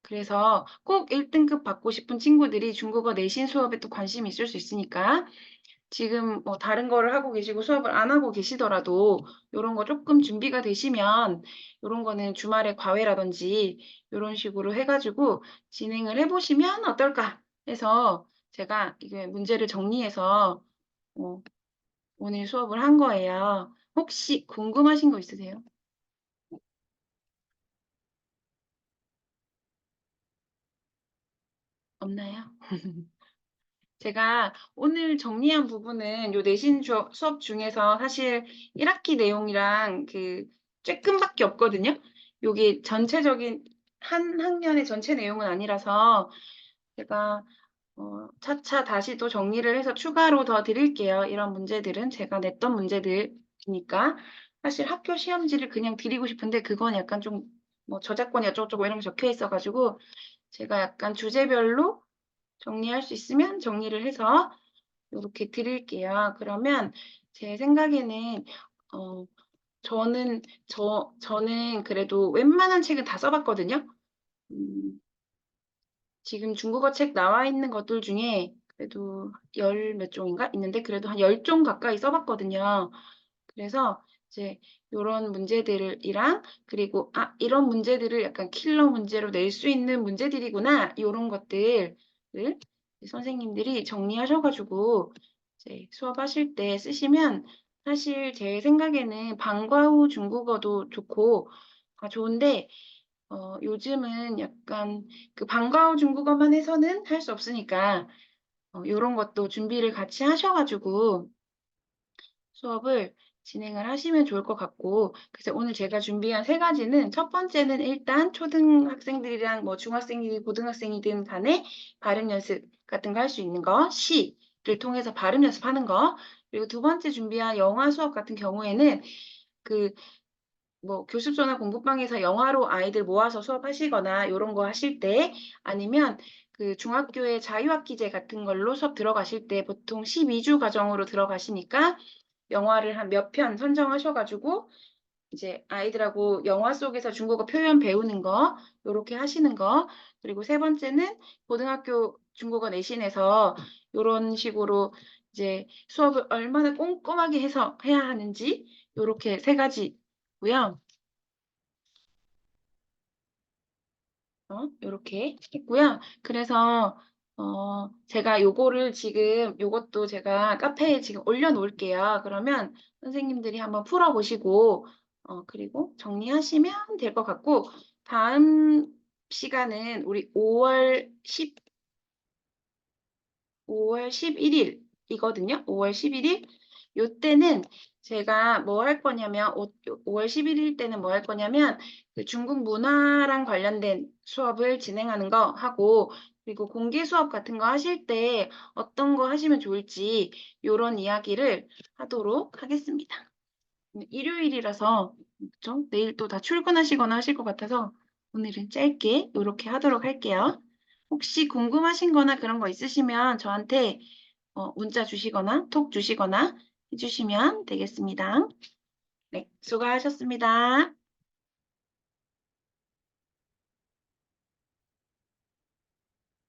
그래서 꼭 1등급 받고 싶은 친구들이 중국어 내신 수업에 또 관심이 있을 수 있으니까 지금 뭐 다른 거를 하고 계시고 수업을 안 하고 계시더라도 이런 거 조금 준비가 되시면 이런 거는 주말에 과외라든지 이런 식으로 해가지고 진행을 해보시면 어떨까 해서 제가 이게 문제를 정리해서 어, 오늘 수업을 한 거예요. 혹시 궁금하신 거 있으세요? 없나요? 제가 오늘 정리한 부분은 요 내신 수업 중에서 사실 1학기 내용이랑 쬐끔밖에 없거든요. 요게 전체적인 한 학년의 전체 내용은 아니라서 제가 차차 다시 또 정리를 해서 추가로 더 드릴게요. 이런 문제들은 제가 냈던 문제들이니까 사실 학교 시험지를 그냥 드리고 싶은데 그건 약간 좀 뭐 저작권이 어쩌고저쩌고 이런 게 적혀 있어가지고 제가 약간 주제별로 정리할 수 있으면 정리를 해서 이렇게 드릴게요. 그러면 제 생각에는 어 저는 그래도 웬만한 책은 다 써봤거든요. 음, 지금 중국어 책 나와 있는 것들 중에 그래도 열 몇 종인가 있는데 그래도 한 10종 가까이 써봤거든요. 그래서 이제 요런 문제들이랑 그리고 이런 문제들을 약간 킬러 문제로 낼 수 있는 문제들이구나 요런 것들을 선생님들이 정리하셔가지고 이제 수업하실 때 쓰시면 사실 제 생각에는 방과 후 중국어도 좋고 좋은데 요즘은 약간 방과 후 중국어만 해서는 할 수 없으니까 요런 것도 준비를 같이 하셔가지고 수업을 진행을 하시면 좋을 것 같고, 그래서 오늘 제가 준비한 세 가지는 첫 번째는 일단 초등학생들이랑 뭐 중학생이든 고등학생이든 간에 발음 연습 같은 거 할 수 있는 거, 시를 통해서 발음 연습하는 거, 그리고 두 번째 준비한 영어 수업 같은 경우에는 그 뭐 교습소나 공부방에서 영화로 아이들 모아서 수업하시거나 이런 거 하실 때 아니면 중학교의 자유학기제 같은 걸로 수업 들어가실 때 보통 12주 과정으로 들어가시니까 영화를 한 몇 편 선정하셔가지고 이제 아이들하고 영화 속에서 중국어 표현 배우는 거 요렇게 하시는 거 그리고 세 번째는 고등학교 중국어 내신에서 요런 식으로 이제 수업을 얼마나 꼼꼼하게 해서 해야 하는지 요렇게 세 가지고요. 요렇게 했고요. 그래서 제가 요거를 지금 요것도 제가 카페에 지금 올려 놓을게요. 그러면 선생님들이 한번 풀어 보시고 그리고 정리하시면 될 것 같고, 다음 시간은 우리 5월 11일 이거든요. 5월 11일. 요때는 제가 뭐 할 거냐면 5월 11일 때는 뭐 할 거냐면 그 중국 문화랑 관련된 수업을 진행하는 거 하고, 그리고 공개 수업 같은 거 하실 때 어떤 거 하시면 좋을지 요런 이야기를 하도록 하겠습니다. 일요일이라서 그죠? 내일 또 다 출근하시거나 하실 것 같아서 오늘은 짧게 요렇게 하도록 할게요. 혹시 궁금하신 거나 그런 거 있으시면 저한테 문자 주시거나 톡 주시거나 해주시면 되겠습니다. 네, 수고하셨습니다.